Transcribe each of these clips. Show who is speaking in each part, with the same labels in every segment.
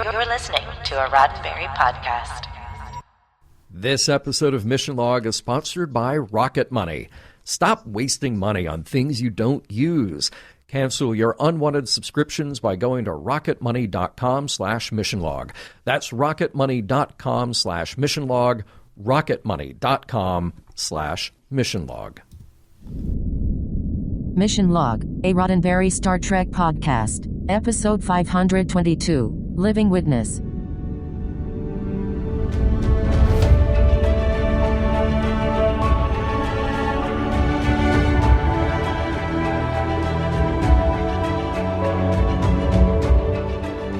Speaker 1: You're listening to a Roddenberry podcast.
Speaker 2: This episode of Mission Log is sponsored by Rocket Money. Stop wasting money on things you don't use. Cancel your unwanted subscriptions by going to rocketmoney.com/missionlog. That's rocketmoney.com/missionlog, rocketmoney.com/missionlog.
Speaker 3: Mission Log, a Roddenberry Star Trek podcast, episode 522, Living Witness.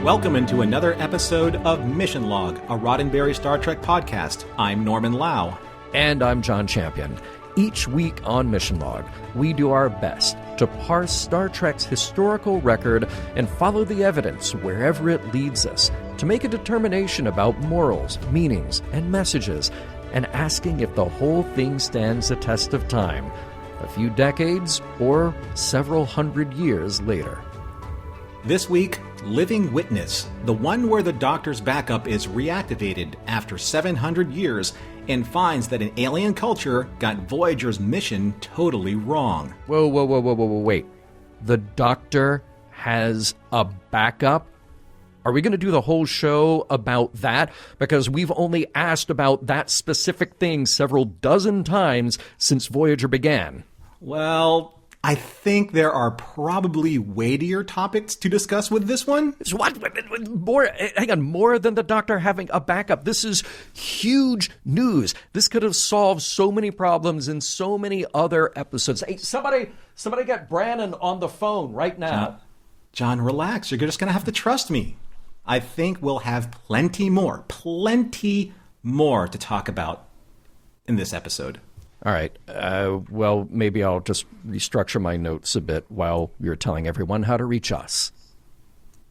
Speaker 4: Welcome into another episode of Mission Log, a Roddenberry Star Trek podcast. I'm Norman Lau.
Speaker 2: And I'm John Champion. Each week on Mission Log, we do our best to parse Star Trek's historical record and follow the evidence wherever it leads us to make a determination about morals, meanings, and messages, and asking if the whole thing stands the test of time, a few decades or several hundred years later.
Speaker 4: This week, Living Witness, the one where the Doctor's backup is reactivated after 700 years and finds that an alien culture got Voyager's mission totally wrong.
Speaker 2: Whoa, wait. The Doctor has a backup? Are we going to do the whole show about that? Because we've only asked about that specific thing several dozen times since Voyager began.
Speaker 4: Well, I think there are probably weightier topics to discuss with this one.
Speaker 2: What? More than the Doctor having a backup. This is huge news. This could have solved so many problems in so many other episodes. Hey, somebody get Brannon on the phone right now.
Speaker 4: John, relax. You're just going to have to trust me. I think we'll have plenty more to talk about in this episode.
Speaker 2: All right. Well, maybe I'll just restructure my notes a bit while you're telling everyone how to reach us.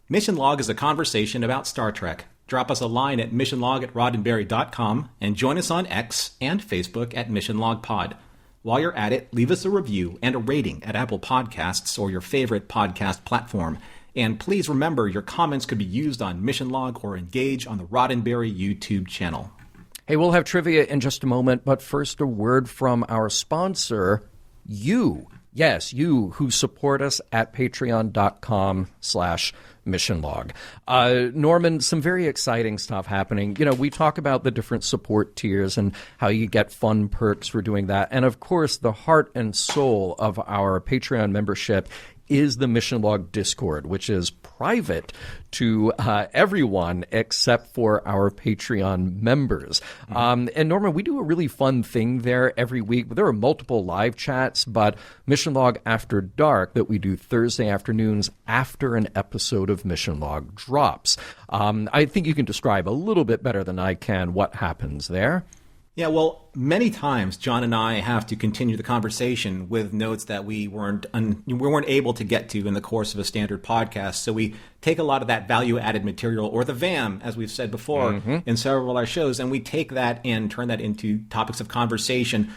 Speaker 4: Mission Log is a conversation about Star Trek. Drop us a line at missionlog@roddenberry.com and join us on X and Facebook at MissionLogPod. While you're at it, leave us a review and a rating at Apple Podcasts or your favorite podcast platform. And please remember, your comments could be used on Mission Log or engage on the Roddenberry YouTube channel.
Speaker 2: Hey, we'll have trivia in just a moment, but first a word from our sponsor, you. Yes, you who support us at patreon.com/missionlog. Norman, some very exciting stuff happening. You know, we talk about the different support tiers and how you get fun perks for doing that. And of course, the heart and soul of our Patreon membership is the Mission Log Discord, which is private to everyone except for our Patreon members. And Norman, we do a really fun thing there every week. There are multiple live chats, but Mission Log After Dark that we do Thursday afternoons after an episode of Mission Log drops. I think you can describe a little bit better than I can what happens there.
Speaker 4: Yeah, well, many times John and I have to continue the conversation with notes that we weren't able to get to in the course of a standard podcast. So we take a lot of that value-added material, or the VAM, as we've said before, in several of our shows, and we take that and turn that into topics of conversation.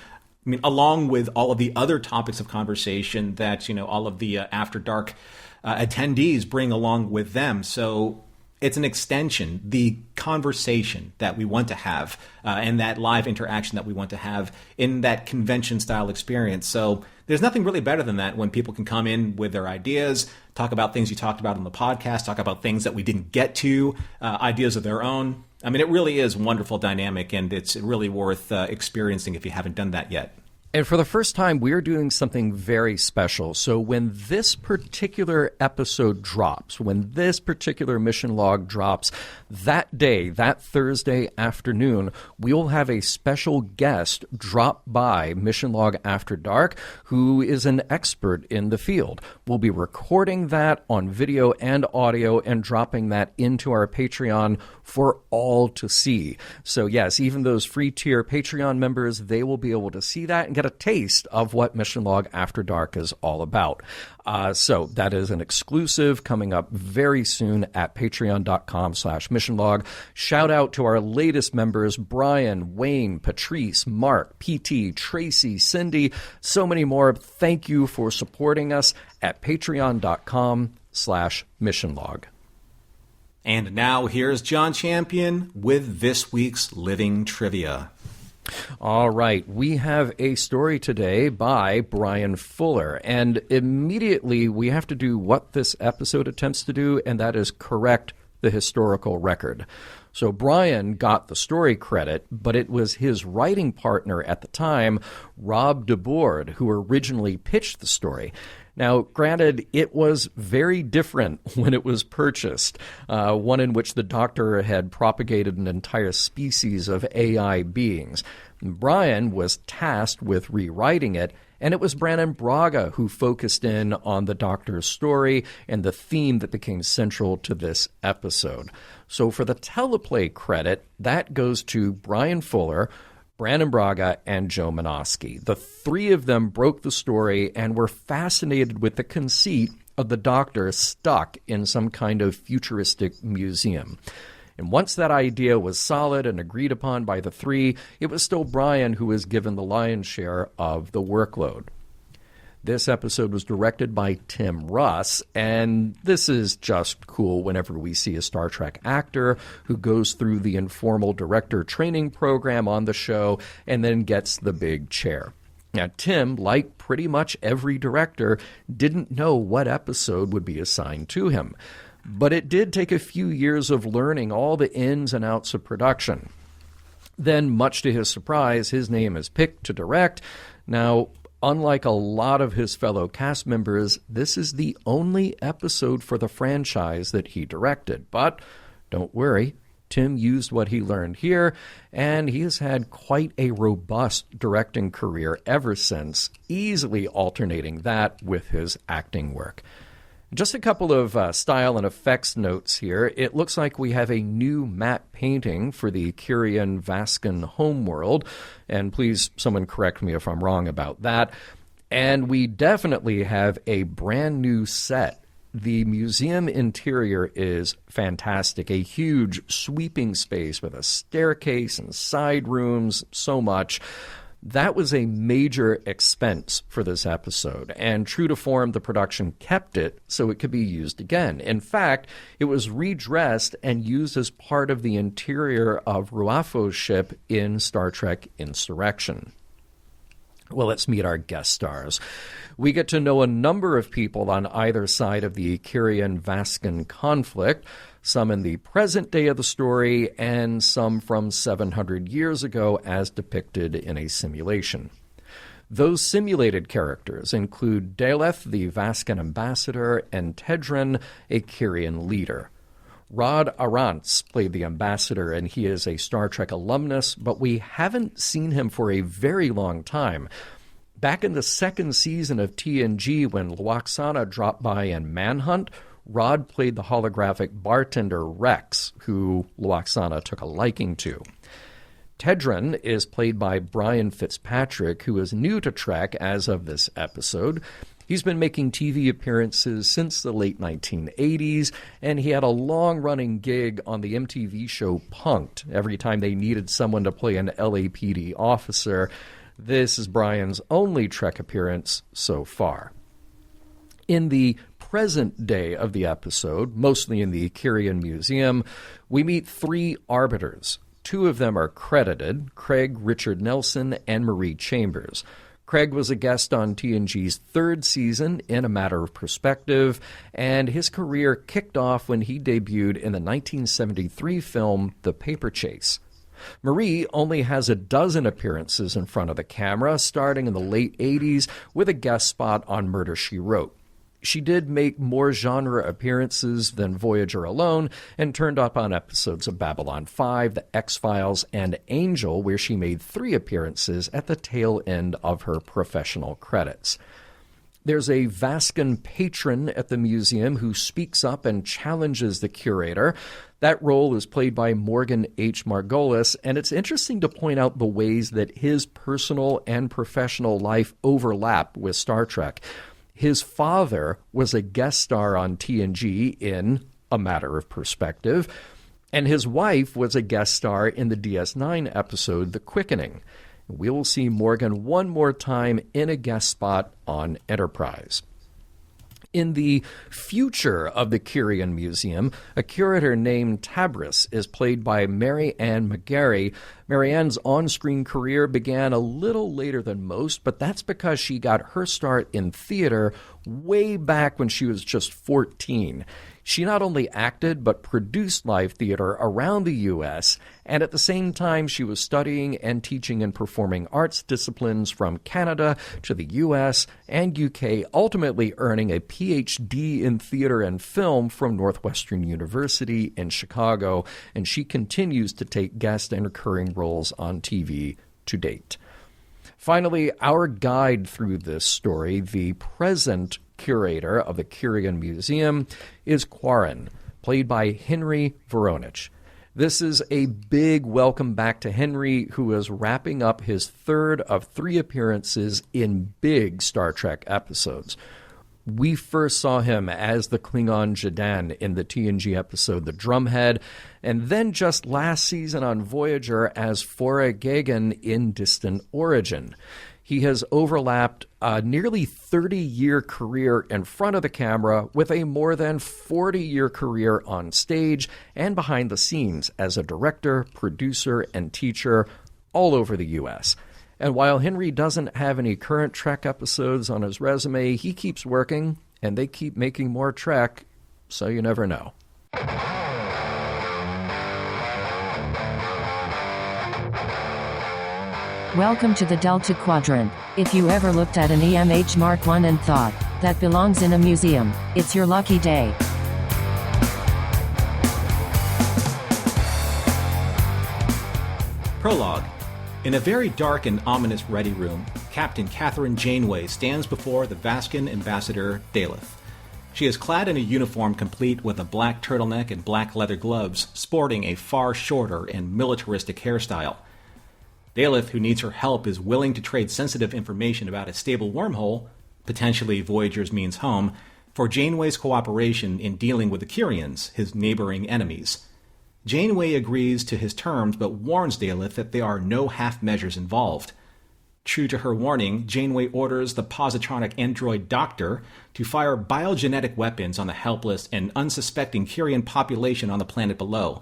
Speaker 4: I mean, along with all of the other topics of conversation that, you know, all of the After Dark attendees bring along with them. So it's an extension, the conversation that we want to have and that live interaction that we want to have in that convention-style experience. So there's nothing really better than that when people can come in with their ideas, talk about things you talked about on the podcast, talk about things that we didn't get to, ideas of their own. I mean, it really is a wonderful dynamic, and it's really worth experiencing if you haven't done that yet.
Speaker 2: And for the first time, we're doing something very special. So when this particular episode drops, when this particular Mission Log drops, that day, that Thursday afternoon, we'll have a special guest drop by Mission Log After Dark, who is an expert in the field. We'll be recording that on video and audio and dropping that into our Patreon for all to see. So yes, even those free tier Patreon members, they will be able to see that and get a taste of what Mission Log After Dark is all about. So that is an exclusive coming up very soon at patreon.com/missionlog. Shout out to our latest members, Brian, Wayne, Patrice, Mark, PT, Tracy, Cindy, so many more. Thank you for supporting us at patreon.com/missionlog.
Speaker 4: And now here's John Champion with this week's Living Trivia.
Speaker 2: All right, we have a story today by Bryan Fuller, and immediately we have to do what this episode attempts to do, and that is correct the historical record. So Bryan got the story credit, but it was his writing partner at the time, Rob DeBoard, who originally pitched the story. Now, granted, it was very different when it was purchased, one in which the Doctor had propagated an entire species of AI beings. Bryan was tasked with rewriting it, and it was Brannon Braga who focused in on the Doctor's story and the theme that became central to this episode. So for the teleplay credit, that goes to Bryan Fuller, Brannon Braga, and Joe Menosky. The three of them broke the story and were fascinated with the conceit of the Doctor stuck in some kind of futuristic museum. And once that idea was solid and agreed upon by the three, it was still Bryan who was given the lion's share of the workload. This episode was directed by Tim Russ, and this is just cool whenever we see a Star Trek actor who goes through the informal director training program on the show and then gets the big chair. Now, Tim, like pretty much every director, didn't know what episode would be assigned to him. But it did take a few years of learning all the ins and outs of production. Then, much to his surprise, his name is picked to direct. Now, unlike a lot of his fellow cast members, this is the only episode for the franchise that he directed. But don't worry, Tim used what he learned here, and he has had quite a robust directing career ever since, easily alternating that with his acting work. Just a couple of style and effects notes here. It looks like we have a new matte painting for the Kyrian Vascan homeworld, and please, someone correct me if I'm wrong about that. And we definitely have a brand new set. The museum interior is fantastic, a huge sweeping space with a staircase and side rooms, so much. That was a major expense for this episode, and true to form, the production kept it so it could be used again. In fact, it was redressed and used as part of the interior of Ruafo's ship in Star Trek Insurrection. Well, let's meet our guest stars. We get to know a number of people on either side of the Kyrian-Vascan conflict, some in the present day of the story and some from 700 years ago as depicted in a simulation. Those simulated characters include Daleth, the Vascan ambassador, and Tedran, a Kyrian leader. Rod Arantz played the ambassador, and he is a Star Trek alumnus, but we haven't seen him for a very long time. Back in the second season of TNG, when Lwaxana dropped by in Manhunt, Rod played the holographic bartender Rex, who Lwaxana took a liking to. Tedran is played by Brian Fitzpatrick, who is new to Trek as of this episode. He's been making TV appearances since the late 1980s, and he had a long-running gig on the MTV show Punk'd every time they needed someone to play an LAPD officer. This is Brian's only Trek appearance so far. In the present day of the episode, mostly in the Kyrian Museum, we meet three arbiters. Two of them are credited, Craig Richard Nelson and Marie Chambers. Craig was a guest on TNG's third season in A Matter of Perspective, and his career kicked off when he debuted in the 1973 film The Paper Chase. Marie only has a dozen appearances in front of the camera, starting in the late 80s with a guest spot on Murder, She Wrote. She did make more genre appearances than Voyager alone and turned up on episodes of Babylon 5, The X-Files, and Angel, where she made 3 appearances at the tail end of her professional credits. There's a Vascan patron at the museum who speaks up and challenges the curator. That role is played by Morgan H. Margolis, and it's interesting to point out the ways that his personal and professional life overlap with Star Trek. His father was a guest star on TNG in A Matter of Perspective, and his wife was a guest star in the DS9 episode The Quickening. We will see Morgan one more time in a guest spot on Enterprise. In the future of the Kirian Museum, a curator named Tabris is played by Mary Ann McGarry. Mary Ann's on-screen career began a little later than most, but that's because she got her start in theater way back when she was just 14. She not only acted, but produced live theater around the U.S., and at the same time she was studying and teaching in performing arts disciplines from Canada to the U.S. and U.K., ultimately earning a Ph.D. in theater and film from Northwestern University in Chicago, and she continues to take guest and recurring roles on TV to date. Finally, our guide through this story, the present curator of the Kirian Museum, is Quarren, played by Henry Voronich. This is a big welcome back to Henry, who is wrapping up his third of 3 appearances in big Star Trek episodes. We first saw him as the Klingon Jadan in the TNG episode The Drumhead, and then just last season on Voyager as Fora Gagan in Distant Origin. He has overlapped a nearly 30-year career in front of the camera with a more than 40-year career on stage and behind the scenes as a director, producer, and teacher all over the U.S. And while Henry doesn't have any current Trek episodes on his resume, he keeps working, and they keep making more Trek, so you never know.
Speaker 3: Welcome to the Delta Quadrant. If you ever looked at an EMH Mark I and thought, that belongs in a museum, it's your lucky day.
Speaker 4: Prologue. In a very dark and ominous ready room, Captain Catherine Janeway stands before the Vascan ambassador Daleth. She is clad in a uniform complete with a black turtleneck and black leather gloves, sporting a far shorter and militaristic hairstyle. Daleth, who needs her help, is willing to trade sensitive information about a stable wormhole, potentially Voyager's means home, for Janeway's cooperation in dealing with the Kirians, his neighboring enemies. Janeway agrees to his terms but warns Daleth that there are no half measures involved. True to her warning, Janeway orders the positronic android Doctor to fire biogenetic weapons on the helpless and unsuspecting Kirian population on the planet below.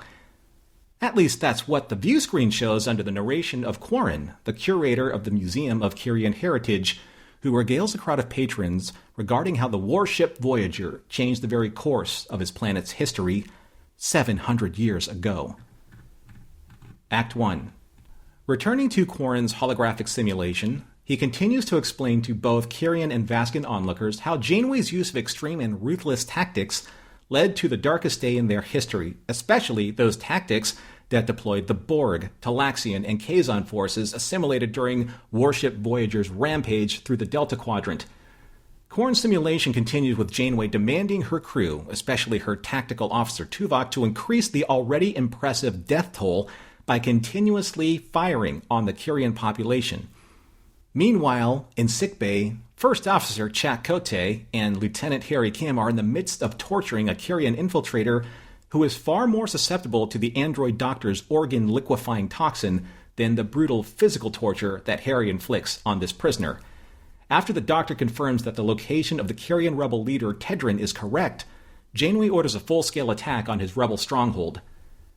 Speaker 4: At least that's what the view screen shows under the narration of Quarren, the curator of the Museum of Kirian Heritage, who regales a crowd of patrons regarding how the warship Voyager changed the very course of his planet's history 700 years ago. Act 1. Returning to Quarren's holographic simulation, he continues to explain to both Kirian and Vascan onlookers how Janeway's use of extreme and ruthless tactics led to the darkest day in their history, especially those tactics that deployed the Borg, Talaxian, and Kazon forces assimilated during warship Voyager's rampage through the Delta Quadrant. Quarren's simulation continues with Janeway demanding her crew, especially her tactical officer Tuvok, to increase the already impressive death toll by continuously firing on the Kirian population. Meanwhile, in sickbay, First Officer Chakotay and Lieutenant Harry Kim are in the midst of torturing a Kirian infiltrator who is far more susceptible to the android doctor's organ-liquefying toxin than the brutal physical torture that Harry inflicts on this prisoner. After the doctor confirms that the location of the Kirian rebel leader Tedrin is correct, Janeway orders a full-scale attack on his rebel stronghold.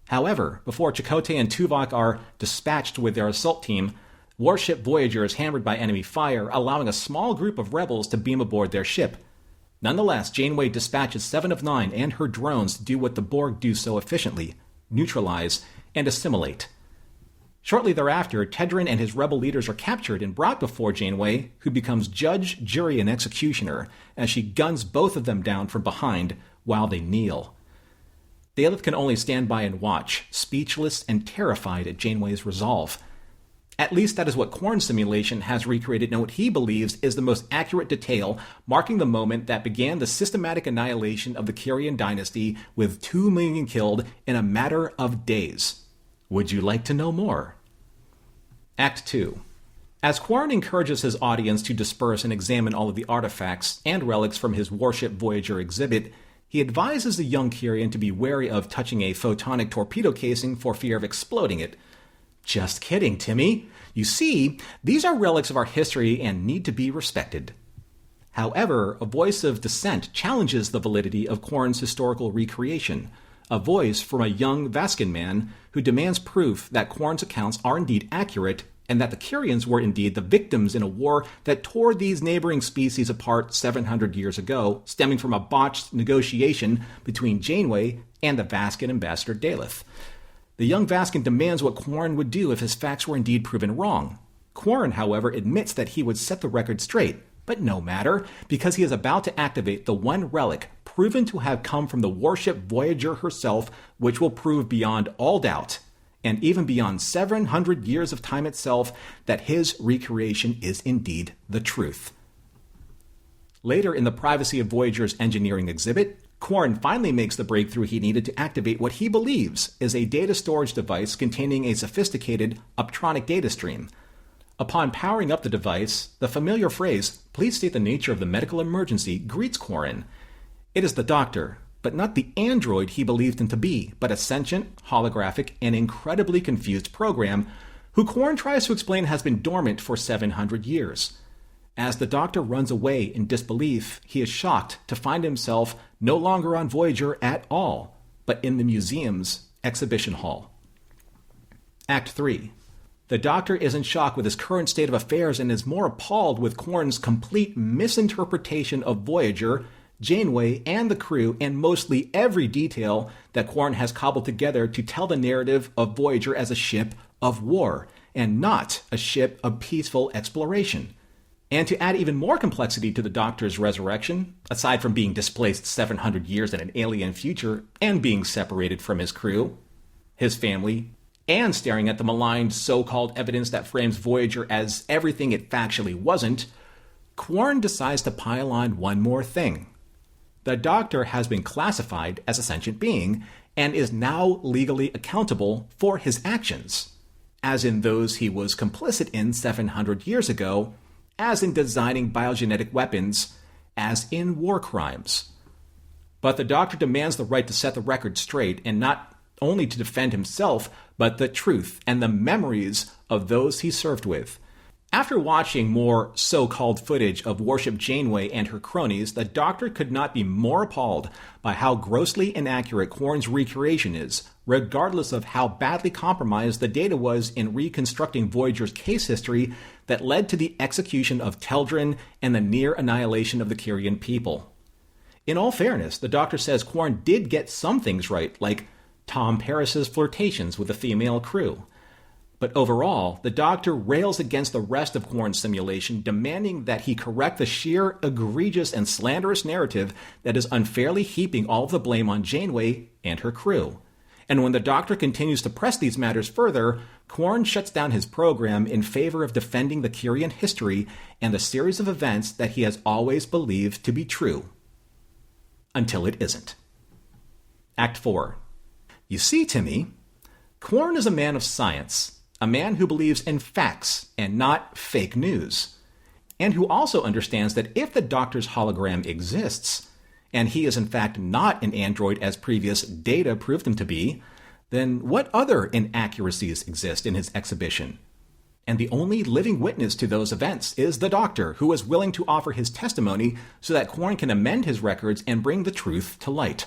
Speaker 4: However, before Chakotay and Tuvok are dispatched with their assault team, warship Voyager is hammered by enemy fire, allowing a small group of rebels to beam aboard their ship. Nonetheless, Janeway dispatches 7 of 9 and her drones to do what the Borg do so efficiently: neutralize and assimilate. Shortly thereafter, Tedrin and his rebel leaders are captured and brought before Janeway, who becomes judge, jury, and executioner as she guns both of them down from behind while they kneel. Daleth can only stand by and watch, speechless and terrified at Janeway's resolve. At least that is what Quarren's simulation has recreated in what he believes is the most accurate detail, marking the moment that began the systematic annihilation of the Kirian dynasty with 2 million killed in a matter of days. Would you like to know more? Act 2. As Quarren encourages his audience to disperse and examine all of the artifacts and relics from his warship Voyager exhibit, he advises the young Kirian to be wary of touching a photonic torpedo casing for fear of exploding it. Just kidding, Timmy. You see, these are relics of our history and need to be respected. However, a voice of dissent challenges the validity of Quarren's historical recreation, a voice from a young Vascan man who demands proof that Quarren's accounts are indeed accurate and that the Kyrians were indeed the victims in a war that tore these neighboring species apart 700 years ago, stemming from a botched negotiation between Janeway and the Vascan ambassador Daleth. The young Vascan demands what Quarren would do if his facts were indeed proven wrong. Quarren, however, admits that he would set the record straight, but no matter, because he is about to activate the one relic proven to have come from the warship Voyager herself, which will prove beyond all doubt, and even beyond 700 years of time itself, that his recreation is indeed the truth. Later in the privacy of Voyager's engineering exhibit, Quarren finally makes the breakthrough he needed to activate what he believes is a data storage device containing a sophisticated optronic data stream. Upon powering up the device, the familiar phrase, "Please state the nature of the medical emergency," greets Quarren. It is the Doctor, but not the android he believed him to be, but a sentient, holographic, and incredibly confused program who Quarren tries to explain has been dormant for 700 years. As the Doctor runs away in disbelief, he is shocked to find himself no longer on Voyager at all, but in the museum's exhibition hall. Act 3. The Doctor is in shock with his current state of affairs and is more appalled with Quarren's complete misinterpretation of Voyager, Janeway, and the crew, and mostly every detail that Quarren has cobbled together to tell the narrative of Voyager as a ship of war, and not a ship of peaceful exploration. And to add even more complexity to the Doctor's resurrection, aside from being displaced 700 years in an alien future and being separated from his crew, his family, and staring at the maligned so-called evidence that frames Voyager as everything it factually wasn't, Quarren decides to pile on one more thing. The Doctor has been classified as a sentient being and is now legally accountable for his actions, as in those he was complicit in 700 years ago, as in designing biogenetic weapons, as in war crimes. But the Doctor demands the right to set the record straight, and not only to defend himself, but the truth and the memories of those he served with. After watching more so-called footage of Warship Janeway and her cronies, the Doctor could not be more appalled by how grossly inaccurate Quarren's recreation is, regardless of how badly compromised the data was in reconstructing Voyager's case history that led to the execution of Teldrin and the near annihilation of the Kyrian people. In all fairness, the Doctor says Quarren did get some things right, like Tom Paris's flirtations with the female crew. But overall, the Doctor rails against the rest of Quarren's simulation, demanding that he correct the sheer, egregious, and slanderous narrative that is unfairly heaping all of the blame on Janeway and her crew. And when the Doctor continues to press these matters further, Quarren shuts down his program in favor of defending the Kyrian history and the series of events that he has always believed to be true. Until it isn't. Act 4. You see, Timmy, Quarren is a man of science, a man who believes in facts and not fake news, and who also understands that if the Doctor's hologram exists, and he is in fact not an android as previous data proved him to be, then what other inaccuracies exist in his exhibition? And the only living witness to those events is the Doctor, who is willing to offer his testimony so that Quarren can amend his records and bring the truth to light.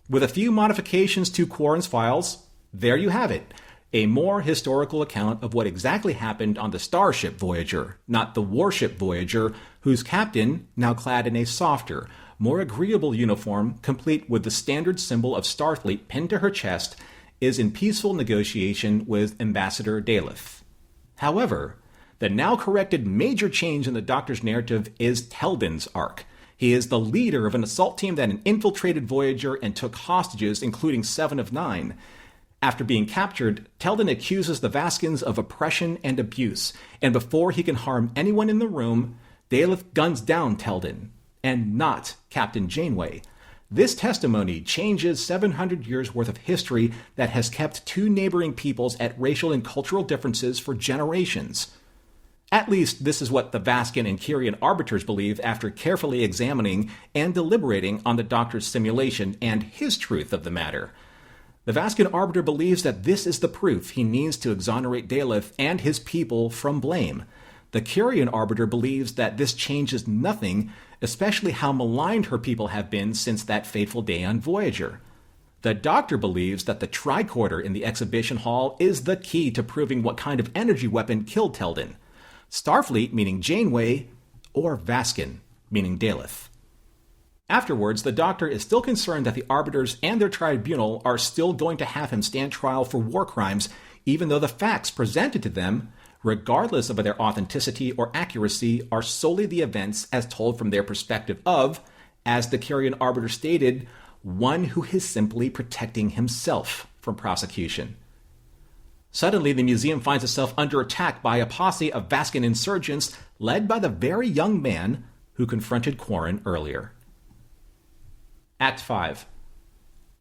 Speaker 4: With a few modifications to Quarren's files, there you have it. A more historical account of what exactly happened on the starship Voyager, not the warship Voyager, whose captain, now clad in a softer, more agreeable uniform, complete with the standard symbol of Starfleet pinned to her chest, is in peaceful negotiation with Ambassador Daleth. However, the now corrected major change in the Doctor's narrative is Teldin's arc. He is the leader of an assault team that infiltrated Voyager and took hostages, including 7 of 9. After being captured, Teldin accuses the Vascans of oppression and abuse, and before he can harm anyone in the room, Daleth guns down Teldin, and not Captain Janeway. This testimony changes 700 years worth of history that has kept two neighboring peoples at racial and cultural differences for generations. At least this is what the Vascan and Kyrian arbiters believe after carefully examining and deliberating on the Doctor's simulation and his truth of the matter. The Vascan arbiter believes that this is the proof he needs to exonerate Daleth and his people from blame. The Kyrian Arbiter believes that this changes nothing, especially how maligned her people have been since that fateful day on Voyager. The Doctor believes that the tricorder in the exhibition hall is the key to proving what kind of energy weapon killed Teldin. Starfleet, meaning Janeway, or Vaskin, meaning Daleth. Afterwards, the Doctor is still concerned that the Arbiters and their tribunal are still going to have him stand trial for war crimes, even though the facts presented to them, regardless of their authenticity or accuracy, are solely the events as told from their perspective of, as the Kyrian Arbiter stated, one who is simply protecting himself from prosecution. Suddenly, the museum finds itself under attack by a posse of Vascan insurgents led by the very young man who confronted Quarren earlier. Act 5.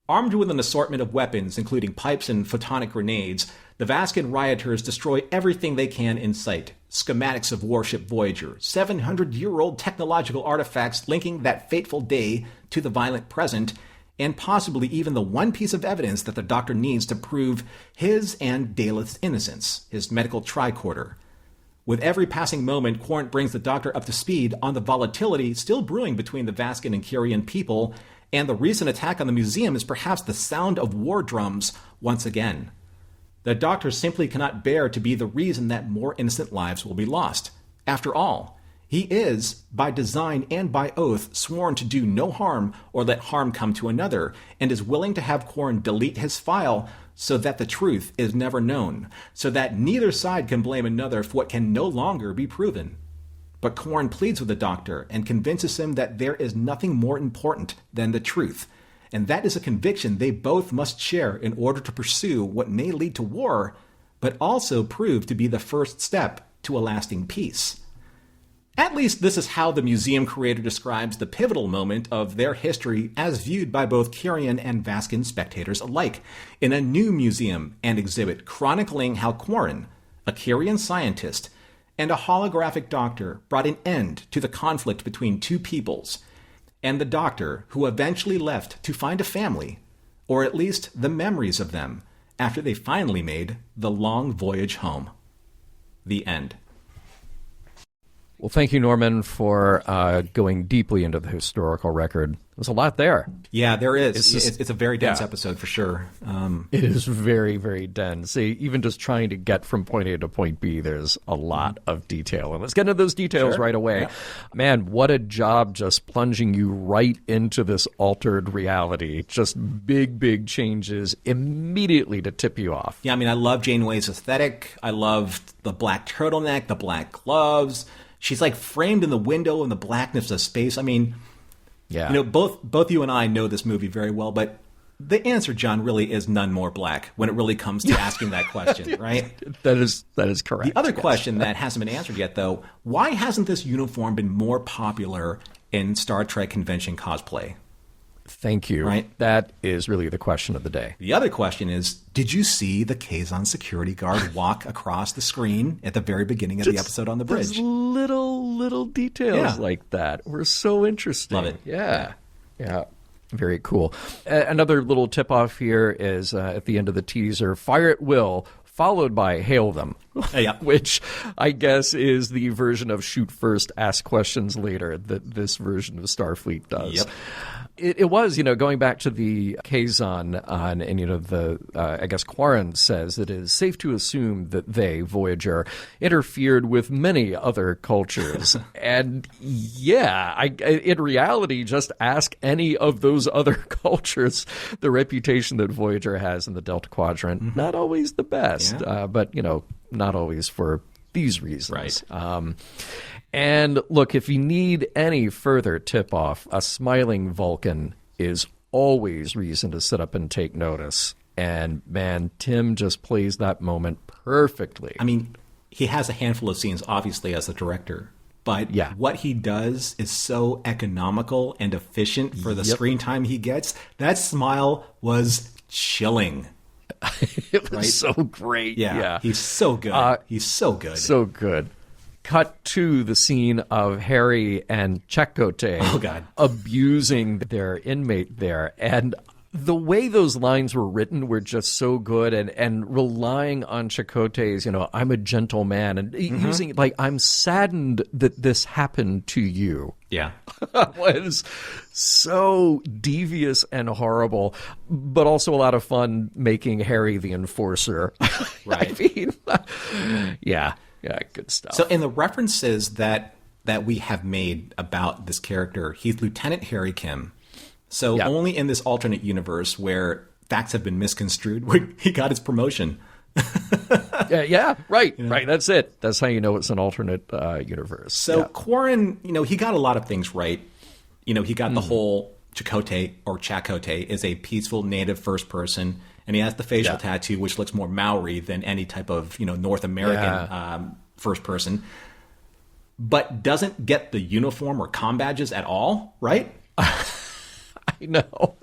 Speaker 4: Armed with an assortment of weapons, including pipes and photonic grenades, the Vascan rioters destroy everything they can in sight. Schematics of warship Voyager, 700-year-old technological artifacts linking that fateful day to the violent present, and possibly even the one piece of evidence that the Doctor needs to prove his and Daleth's innocence, his medical tricorder. With every passing moment, Quarren brings the Doctor up to speed on the volatility still brewing between the Vascan and Kyrian people, and the recent attack on the museum is perhaps the sound of war drums once again. The Doctor simply cannot bear to be the reason that more innocent lives will be lost. After all, he is, by design and by oath, sworn to do no harm or let harm come to another, and is willing to have Quarren delete his file so that the truth is never known, so that neither side can blame another for what can no longer be proven. But Quarren pleads with the Doctor and convinces him that there is nothing more important than the truth, and that is a conviction they both must share in order to pursue what may lead to war, but also prove to be the first step to a lasting peace. At least this is how the museum creator describes the pivotal moment of their history as viewed by both Kyrian and Vascan spectators alike, in a new museum and exhibit chronicling how Quarren, a Kyrian scientist, and a holographic Doctor brought an end to the conflict between two peoples, and the Doctor who eventually left to find a family, or at least the memories of them, after they finally made the long voyage home. The end.
Speaker 2: Well, thank you, Norman, for going deeply into the historical record. There's a lot there.
Speaker 4: Yeah, there is. It's a very dense episode for sure.
Speaker 2: It is very, very dense. Even just trying to get from point A to point B, there's a lot of detail. And let's get into those details right away. Yeah. Man, what a job just plunging you right into this altered reality. Just big, big changes immediately to tip you off.
Speaker 4: Yeah, I mean, I love Janeway's aesthetic. I loved the black turtleneck, the black gloves. She's like framed in the window in the blackness of space. I mean,
Speaker 2: yeah.
Speaker 4: You know, both you and I know this movie very well, but the answer, John, really is none more black when it really comes to asking that question, right?
Speaker 2: That is correct.
Speaker 4: The other question that hasn't been answered yet, though, why hasn't this uniform been more popular in Star Trek convention cosplay?
Speaker 2: Thank you.
Speaker 4: Right?
Speaker 2: That is really the question of the day.
Speaker 4: The other question is, did you see the Kazon security guard walk across the screen at the very beginning of the episode on the bridge?
Speaker 2: Just little details like that were so interesting.
Speaker 4: Love it.
Speaker 2: Yeah. Very cool. Another little tip-off here is at the end of the teaser, fire at will, followed by hail them, which I guess is the version of shoot first, ask questions later that this version of Starfleet does.
Speaker 4: Yep.
Speaker 2: It was, going back to the Kazon on, and, I guess Quarren says it is safe to assume that they, Voyager, interfered with many other cultures. And in reality, just ask any of those other cultures, the reputation that Voyager has in the Delta Quadrant, not always the best, but, not always for these reasons.
Speaker 4: Right.
Speaker 2: And look, if you need any further tip-off, a smiling Vulcan is always reason to sit up and take notice. And, man, Tim just plays that moment perfectly.
Speaker 4: I mean, he has a handful of scenes, obviously, as a director. But what he does is so economical and efficient for the screen time he gets. That smile was chilling.
Speaker 2: It was so great.
Speaker 4: Yeah. He's so good. He's so good.
Speaker 2: So good. Cut to the scene of Harry and Chakotay abusing their inmate there. And The way those lines were written were just so good, and relying on Chakotay's, I'm a gentle man, and using, like, I'm saddened that this happened to you.
Speaker 4: Yeah.
Speaker 2: Was so devious and horrible, but also a lot of fun making Harry the enforcer.
Speaker 4: Right.
Speaker 2: I mean, yeah, good stuff.
Speaker 4: So in the references that we have made about this character, he's Lieutenant Harry Kim. So only in this alternate universe where facts have been misconstrued, where he got his promotion.
Speaker 2: Right. That's it. That's how you know it's an alternate universe.
Speaker 4: So Quarren, he got a lot of things right. He got the whole Chakotay or Chakotay is a peaceful native first person, and he has the facial tattoo, which looks more Maori than any type of North American first person, but doesn't get the uniform or comm badges at all, right?
Speaker 2: I know.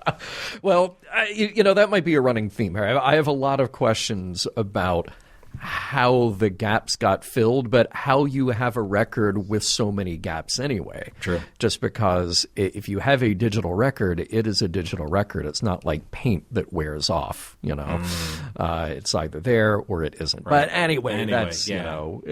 Speaker 2: Well, that might be a running theme here. I have a lot of questions about how the gaps got filled, but how you have a record with so many gaps anyway.
Speaker 4: True.
Speaker 2: Just because if you have a digital record, it is a digital record. It's not like paint that wears off, It's either there or it isn't.
Speaker 4: Right.
Speaker 2: But anyway, that's, we can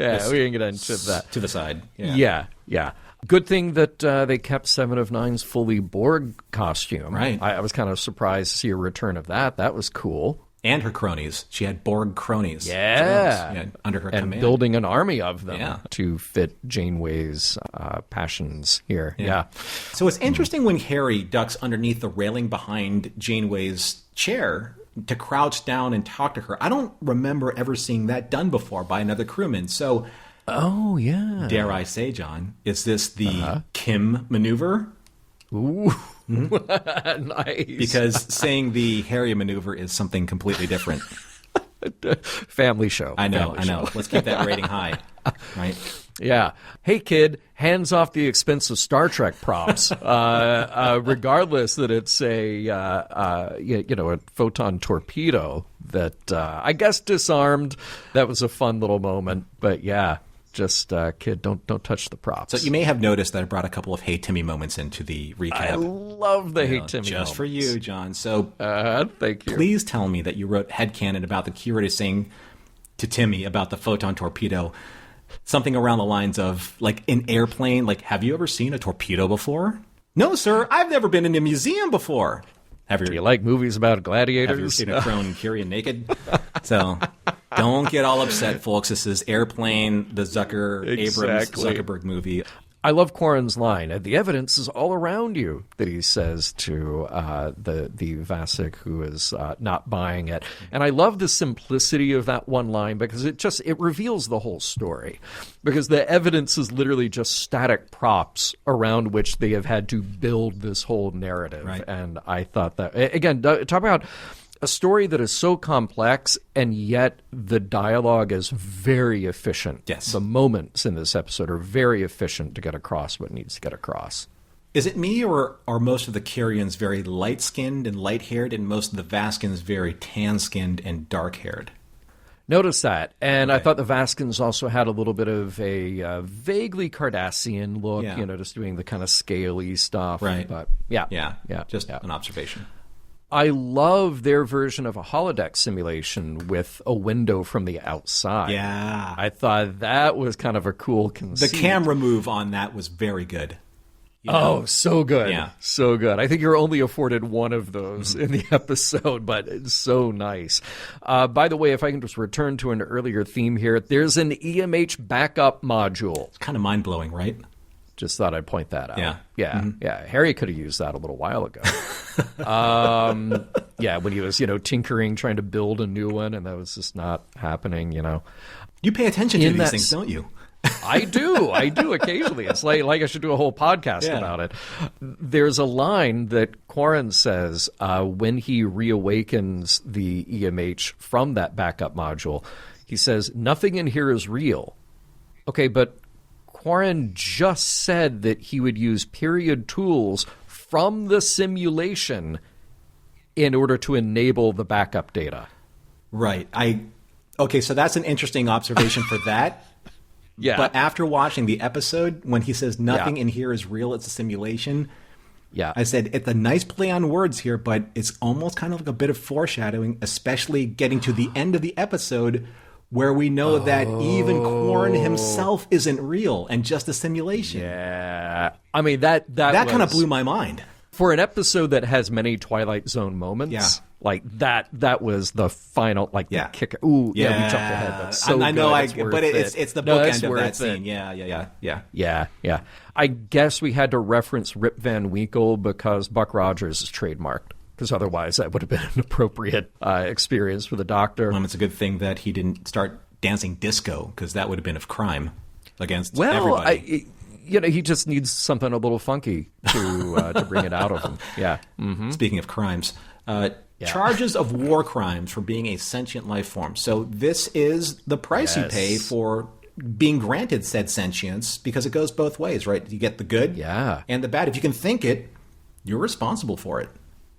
Speaker 2: get into that.
Speaker 4: To the side.
Speaker 2: Yeah. Good thing that they kept Seven of Nine's fully Borg costume.
Speaker 4: Right.
Speaker 2: I was kind of surprised to see a return of that. That was cool.
Speaker 4: And her cronies. She had Borg cronies.
Speaker 2: Yeah.
Speaker 4: Under her
Speaker 2: and
Speaker 4: command.
Speaker 2: Building an army of them to fit Janeway's passions here. Yeah.
Speaker 4: So it's interesting when Harry ducks underneath the railing behind Janeway's chair to crouch down and talk to her. I don't remember ever seeing that done before by another crewman. So...
Speaker 2: Oh, yeah.
Speaker 4: Dare I say, John, is this the Kim maneuver?
Speaker 2: Ooh. Nice.
Speaker 4: Because saying the Harry maneuver is something completely different.
Speaker 2: Family show.
Speaker 4: I know. Let's keep that rating high, right?
Speaker 2: Yeah. Hey, kid, hands off the expensive Star Trek props. Regardless that it's a photon torpedo that I guess disarmed. That was a fun little moment. But yeah, just kid, don't touch the props.
Speaker 4: So you may have noticed that I brought a couple of Hey Timmy moments into the recap.
Speaker 2: I love the Hey Timmy
Speaker 4: just
Speaker 2: moments.
Speaker 4: for you, John. So
Speaker 2: thank you.
Speaker 4: Please tell me that you wrote headcanon about the curator saying to Timmy about the photon torpedo something around the lines of, like, an airplane, like, have you ever seen a torpedo before? No, sir, I've never been in a museum before.
Speaker 2: Do you like movies about gladiators?
Speaker 4: Have you seen a crone Kyrian naked? So don't get all upset, folks. This is Airplane, the Abrams Zuckerberg movie.
Speaker 2: I love Quarren's line. The evidence is all around you, that he says to the Vasek who is not buying it. And I love the simplicity of that one line because it reveals the whole story. Because the evidence is literally just static props around which they have had to build this whole narrative.
Speaker 4: Right.
Speaker 2: And I thought that, again, talk about a story that is so complex, and yet the dialogue is very efficient.
Speaker 4: Yes.
Speaker 2: The moments in this episode are very efficient to get across what needs to get across.
Speaker 4: Is it me, or are most of the Kyrians very light-skinned and light-haired, and most of the Vaskins very tan-skinned and dark-haired?
Speaker 2: Notice that. And I thought the Vaskins also had a little bit of a vaguely Cardassian look, just doing the kind of scaly stuff.
Speaker 4: Right.
Speaker 2: But
Speaker 4: Just an observation.
Speaker 2: I love their version of a holodeck simulation with a window from the outside.
Speaker 4: Yeah.
Speaker 2: I thought that was kind of a cool conceit.
Speaker 4: The camera move on that was very good.
Speaker 2: Oh, so good.
Speaker 4: Yeah.
Speaker 2: So good. I think you're only afforded one of those in the episode, but it's so nice. By the way, if I can just return to an earlier theme here, there's an EMH backup module.
Speaker 4: It's kind of mind-blowing, right?
Speaker 2: Just thought I'd point that out.
Speaker 4: Yeah.
Speaker 2: Yeah.
Speaker 4: Mm-hmm.
Speaker 2: Yeah. Harry could have used that a little while ago. When he was, tinkering, trying to build a new one, and that was just not happening,
Speaker 4: You pay attention to these things, don't you?
Speaker 2: I do occasionally. It's like I should do a whole podcast about it. There's a line that Quarren says when he reawakens the EMH from that backup module. He says, "Nothing in here is real." Okay, but Quarren just said that he would use period tools from the simulation in order to enable the backup data.
Speaker 4: Right. Okay, so that's an interesting observation for that.
Speaker 2: Yeah.
Speaker 4: But after watching the episode, when he says nothing in here is real, it's a simulation,
Speaker 2: Yeah.
Speaker 4: I said, it's a nice play on words here, but it's almost kind of like a bit of foreshadowing, especially getting to the end of the episode where we know that even Quarren himself isn't real and just a simulation.
Speaker 2: Yeah. I mean, that
Speaker 4: kind of blew my mind.
Speaker 2: For an episode that has many Twilight Zone moments, like that was the final, like the kicker. Ooh, we jumped ahead. That's so
Speaker 4: I know,
Speaker 2: good.
Speaker 4: but it's the bookend of that scene. Yeah.
Speaker 2: I guess we had to reference Rip Van Winkle because Buck Rogers is trademarked. Because otherwise, that would have been an appropriate experience for the Doctor.
Speaker 4: It's a good thing that he didn't start dancing disco, because that would have been a crime against everybody.
Speaker 2: He just needs something a little funky to bring it out of him. Yeah. Mm-hmm.
Speaker 4: Speaking of crimes, charges of war crimes for being a sentient life form. So this is the price you pay for being granted said sentience, because it goes both ways, right? You get the good and the bad. If you can think it, you're responsible for it.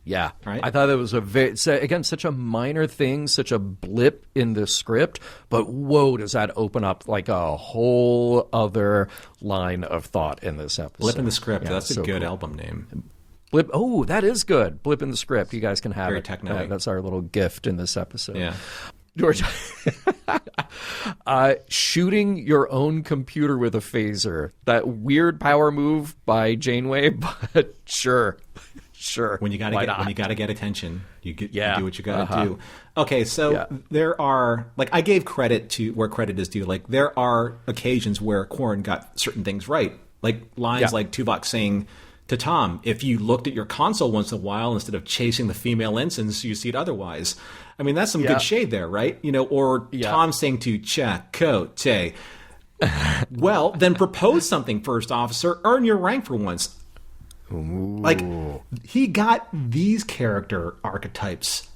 Speaker 2: Yeah,
Speaker 4: right.
Speaker 2: I thought it was again such a minor thing, such a blip in the script, but whoa, does that open up like a whole other line of thought in this episode?
Speaker 4: Blip in the script. That's a good album name.
Speaker 2: Blip. Oh, that is good. Blip in the script. You guys can have
Speaker 4: Very
Speaker 2: it.
Speaker 4: techno.
Speaker 2: That's our little gift in this episode.
Speaker 4: Yeah.
Speaker 2: George, shooting your own computer with a phaser. That weird power move by Janeway, but sure. Sure.
Speaker 4: When you gotta get attention, you do what you gotta do. Okay, so there are, like, I gave credit to where credit is due. Like, there are occasions where Quarren got certain things right. Like lines like Tuvok saying to Tom, "If you looked at your console once in a while instead of chasing the female ensigns, you see it otherwise." I mean, that's some good shade there, right? Or Tom saying to Chakotay, "Well, then propose something, first officer. Earn your rank for once."
Speaker 2: Ooh.
Speaker 4: Like, he got these character archetypes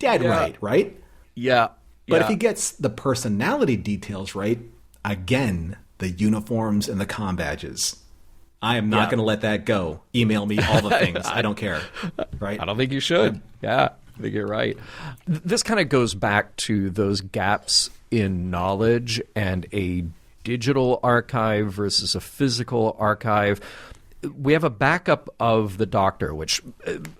Speaker 4: dead right?
Speaker 2: Yeah.
Speaker 4: But if he gets the personality details right, again, the uniforms and the comm badges, I am not going to let that go. Email me all the things. I don't care. Right?
Speaker 2: I don't think you should. Yeah, I think you're right. This kind of goes back to those gaps in knowledge and a digital archive versus a physical archive. We have a backup of the Doctor, which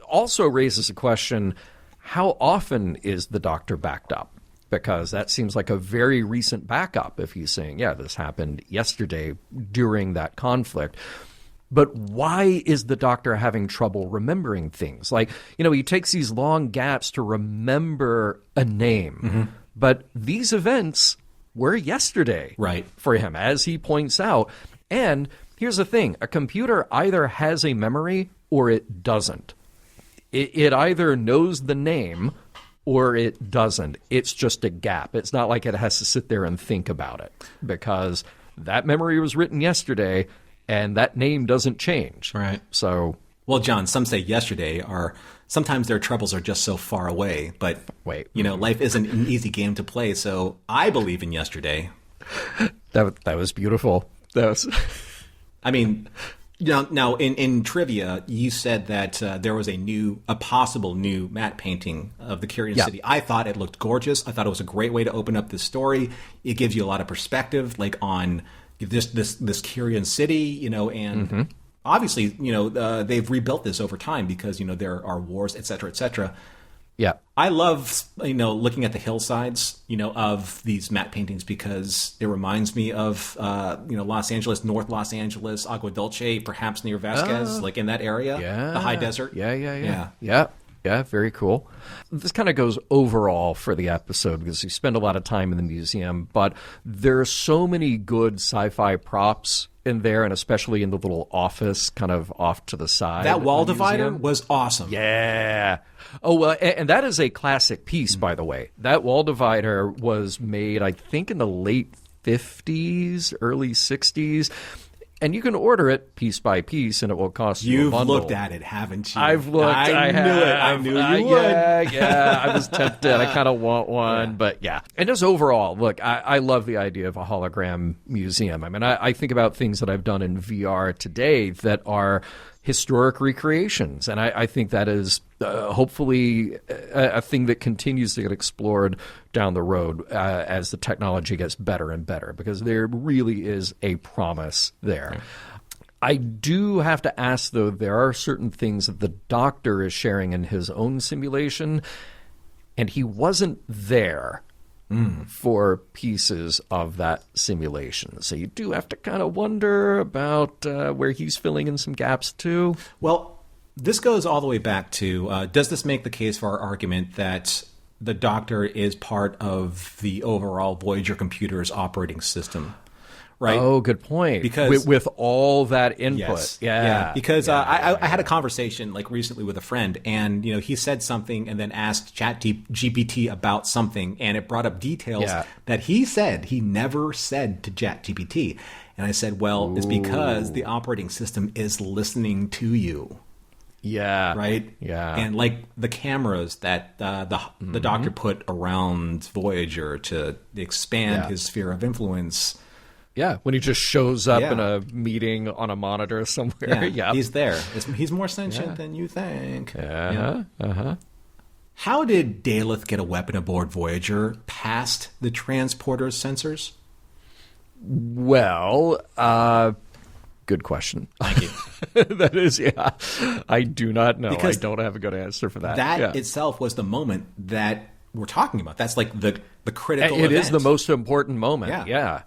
Speaker 2: also raises a question, how often is the Doctor backed up? Because that seems like a very recent backup if he's saying, this happened yesterday during that conflict. But why is the Doctor having trouble remembering things? Like, he takes these long gaps to remember a name. But these events were yesterday for him, as he points out. And here's the thing. A computer either has a memory or it doesn't. It either knows the name or it doesn't. It's just a gap. It's not like it has to sit there and think about it, because that memory was written yesterday and that name doesn't change.
Speaker 4: Right.
Speaker 2: So,
Speaker 4: well, John, some say yesterday sometimes their troubles are just so far away, but life isn't an easy game to play. So I believe in yesterday.
Speaker 2: That was beautiful.
Speaker 4: I mean, now in trivia, you said that there was a possible new matte painting of the Kyrian city. I thought it looked gorgeous. I thought it was a great way to open up this story. It gives you a lot of perspective, like on this Kyrian city, and obviously, they've rebuilt this over time because there are wars, et cetera, et cetera.
Speaker 2: Yeah,
Speaker 4: I love looking at the hillsides of these matte paintings, because it reminds me of Los Angeles, North Los Angeles, Agua Dulce, perhaps near Vasquez, like in that area, the high desert.
Speaker 2: Yeah, very cool. This kind of goes overall for the episode because you spend a lot of time in the museum, but there are so many good sci-fi props in there, and especially in the little office kind of off to the side.
Speaker 4: That wall divider was awesome.
Speaker 2: Yeah. Oh, and that is a classic piece, by the way. That wall divider was made, I think, in the late 50s, early 60s. And you can order it piece by piece, and it will cost you a bundle.
Speaker 4: You've looked at it, haven't you?
Speaker 2: I've looked. I
Speaker 4: knew it. I knew you would.
Speaker 2: Yeah. I was tempted. I kind of want one, but yeah. And just overall, look, I love the idea of a hologram museum. I mean, I think about things that I've done in VR today that are historic recreations, and I think that is hopefully a thing that continues to get explored down the road as the technology gets better and better, because there really is a promise there. I do have to ask, though, there are certain things that the Doctor is sharing in his own simulation, and he wasn't there for pieces of that simulation. So you do have to kind of wonder about where he's filling in some gaps, too.
Speaker 4: Well, this goes all the way back to, does this make the case for our argument that the Doctor is part of the overall Voyager computer's operating system? Right.
Speaker 2: Oh, good point.
Speaker 4: Because
Speaker 2: with all that input,
Speaker 4: yes,
Speaker 2: yeah.
Speaker 4: Because I had a conversation like recently with a friend, and he said something, and then asked ChatGPT about something, and it brought up details that he said he never said to ChatGPT, and I said, well, it's because the operating system is listening to you.
Speaker 2: Yeah.
Speaker 4: Right.
Speaker 2: Yeah.
Speaker 4: And like the cameras that the Doctor put around Voyager to expand his sphere of influence.
Speaker 2: Yeah, when he just shows up in a meeting on a monitor somewhere.
Speaker 4: Yeah, he's there. He's more sentient than you think. How did Daleth get a weapon aboard Voyager past the transporter's sensors?
Speaker 2: Well, good question.
Speaker 4: Thank you.
Speaker 2: That is, I do not know.
Speaker 4: Because
Speaker 2: I don't have a good answer for that.
Speaker 4: That itself was the moment that we're talking about. That's like the critical event.
Speaker 2: It is the most important moment. Yeah.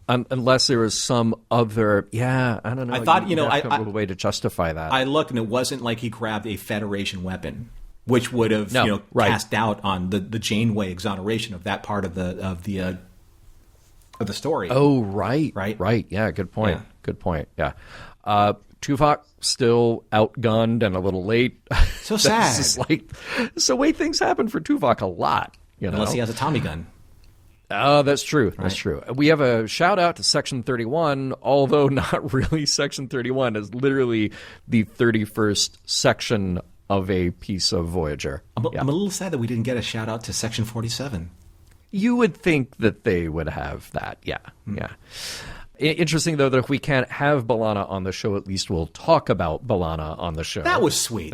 Speaker 2: Unless there was some other, I don't know.
Speaker 4: I thought,
Speaker 2: I come up with a way to justify that.
Speaker 4: I looked, and it wasn't like he grabbed a Federation weapon, which would have, cast doubt on the Janeway exoneration of that part of the story.
Speaker 2: Oh, right. Yeah, good point.
Speaker 4: Yeah.
Speaker 2: Good point. Yeah. Tuvok still outgunned and a little late.
Speaker 4: So sad.
Speaker 2: It's the way things happen for Tuvok a lot.
Speaker 4: Unless he has a Tommy gun.
Speaker 2: Oh, that's true. That's true. We have a shout out to Section 31, although not really Section 31, is literally the 31st section of a piece of Voyager.
Speaker 4: I'm a little sad that we didn't get a shout out to Section 47.
Speaker 2: You would think that they would have that. Yeah. Interesting, though, that if we can't have B'Elanna on the show, at least we'll talk about B'Elanna on the show.
Speaker 4: That was sweet.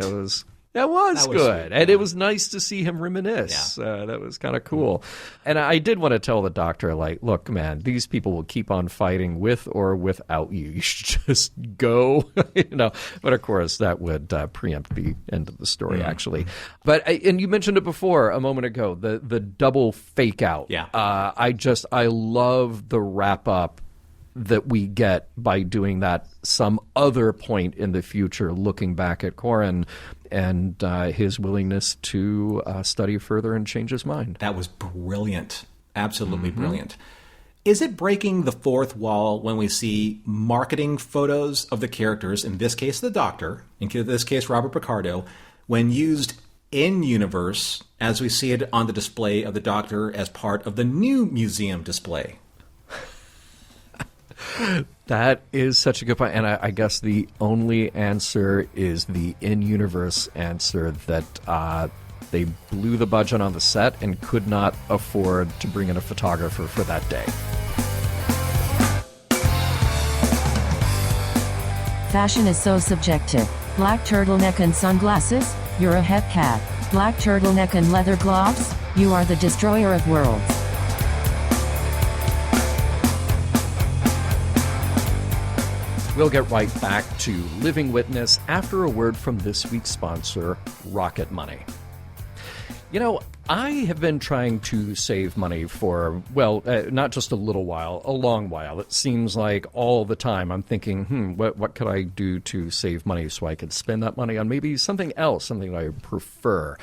Speaker 2: That was good.
Speaker 4: Sweet.
Speaker 2: And it was nice to see him reminisce. That was kind of cool. And I did want to tell the Doctor, look, man, these people will keep on fighting with or without you. You should just go, But, of course, that would preempt the end of the story, actually. But, and you mentioned it before a moment ago, the double fake out.
Speaker 4: Yeah.
Speaker 2: I love the wrap up that we get by doing that some other point in the future, looking back at Corran and his willingness to study further and change his mind.
Speaker 4: That was brilliant. Absolutely brilliant. Is it breaking the fourth wall when we see marketing photos of the characters, in this case the Doctor, in this case Robert Picardo, when used in-universe, as we see it on the display of the Doctor as part of the new museum display?
Speaker 2: That is such a good point. And I guess the only answer is the in-universe answer, that they blew the budget on the set and could not afford to bring in a photographer for that day.
Speaker 3: Fashion is so subjective. Black turtleneck and sunglasses? You're a het cat. Black turtleneck and leather gloves? You are the destroyer of worlds.
Speaker 2: We'll get right back to Living Witness after a word from this week's sponsor, Rocket Money. I have been trying to save money for, not just a little while, a long while. It seems like all the time I'm thinking, what could I do to save money so I could spend that money on maybe something else, something I prefer.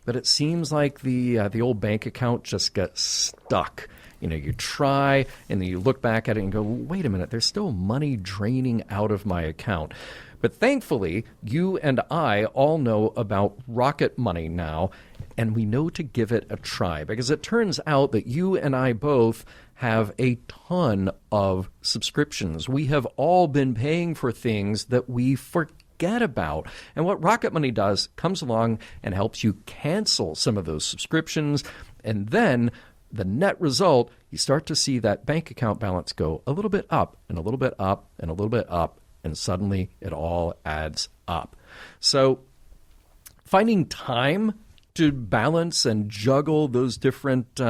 Speaker 2: But it seems like the old bank account just gets stuck. You try, and then you look back at it and go, wait a minute, there's still money draining out of my account. But thankfully, you and I all know about Rocket Money now, and we know to give it a try, because it turns out that you and I both have a ton of subscriptions. We have all been paying for things that we forget about. And what Rocket Money does, comes along and helps you cancel some of those subscriptions, and then the net result, you start to see that bank account balance go a little bit up and a little bit up and a little bit up, and suddenly it all adds up. So finding time to balance and juggle those different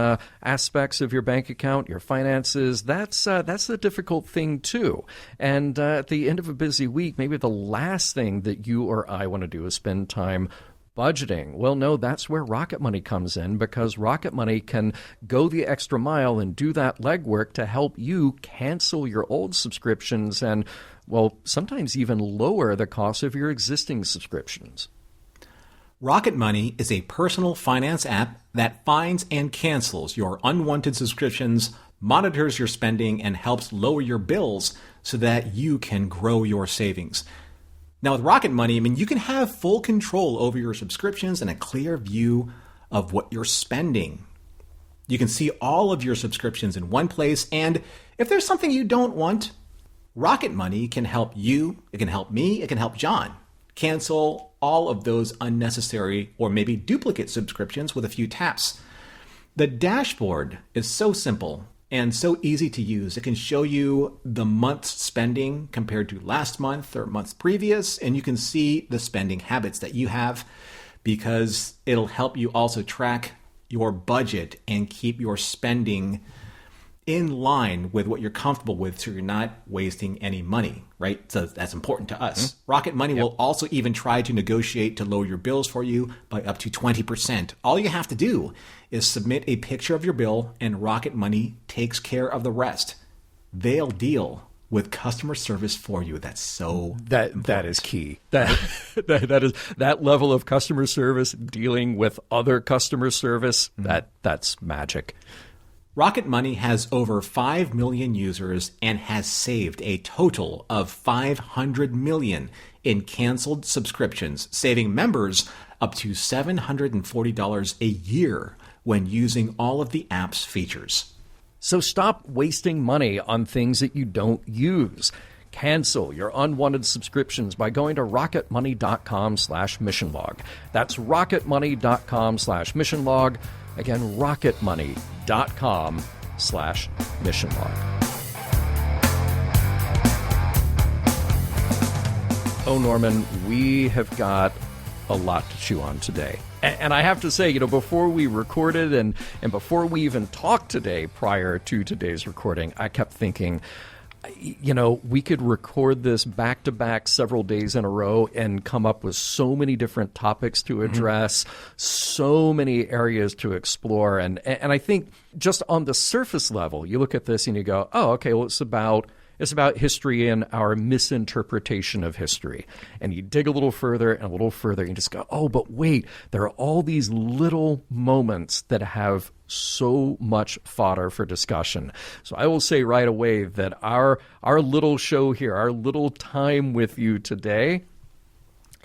Speaker 2: aspects of your bank account, your finances, that's a difficult thing too. And at the end of a busy week, maybe the last thing that you or I want to do is spend time budgeting. Well, no, that's where Rocket Money comes in, because Rocket Money can go the extra mile and do that legwork to help you cancel your old subscriptions and, well, sometimes even lower the cost of your existing subscriptions.
Speaker 4: Rocket Money is a personal finance app that finds and cancels your unwanted subscriptions, monitors your spending, and helps lower your bills so that you can grow your savings. Now, with Rocket Money, you can have full control over your subscriptions and a clear view of what you're spending. You can see all of your subscriptions in one place, and if there's something you don't want, Rocket Money can help you, it can help me, it can help John cancel all of those unnecessary or maybe duplicate subscriptions with a few taps. The dashboard is so simple and so easy to use. It can show you the month's spending compared to last month or months previous, and you can see the spending habits that you have, because it'll help you also track your budget and keep your spending in line with what you're comfortable with, so you're not wasting any money, right? So that's important to us. Mm-hmm. Rocket Money will also even try to negotiate to lower your bills for you by up to 20%. All you have to do is submit a picture of your bill, and Rocket Money takes care of the rest. They'll deal with customer service for you. That's so
Speaker 2: that is key. That level of customer service, dealing with other customer service, that's magic.
Speaker 4: Rocket Money has over 5 million users and has saved a total of $500 million in canceled subscriptions, saving members up to $740 a year when using all of the app's features.
Speaker 2: So stop wasting money on things that you don't use. Cancel your unwanted subscriptions by going to rocketmoney.com/missionlog. That's rocketmoney.com/missionlog. Again, rocketmoney.com/missionlog. Oh, Norman, we have got a lot to chew on today. And I have to say, before we recorded and before we even talked today, prior to today's recording, I kept thinking, we could record this back-to-back several days in a row and come up with so many different topics to address, so many areas to explore. And I think just on the surface level, you look at this and you go, oh, okay, well, it's about history and our misinterpretation of history. And you dig a little further and a little further and you just go, oh, but wait, there are all these little moments that have so much fodder for discussion. So I will say right away that our little show here, our little time with you today,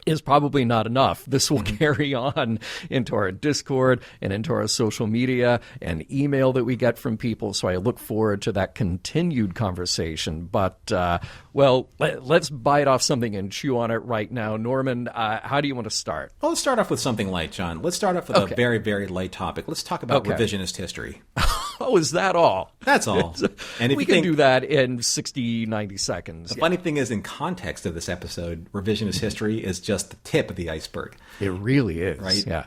Speaker 2: is probably not enough. This will carry on into our Discord and into our social media and email that we get from people. So I look forward to that continued conversation. But, let's bite off something and chew on it right now. Norman, how do you want to start?
Speaker 4: Well, let's start off with something light, John. Let's start off with a very, very light topic. Let's talk about revisionist history.
Speaker 2: Oh, is that all?
Speaker 4: That's all.
Speaker 2: And if we can do that in 60, 90 seconds.
Speaker 4: The funny thing is, in context of this episode, revisionist history is just the tip of the iceberg.
Speaker 2: It really is.
Speaker 4: Right?
Speaker 2: Yeah.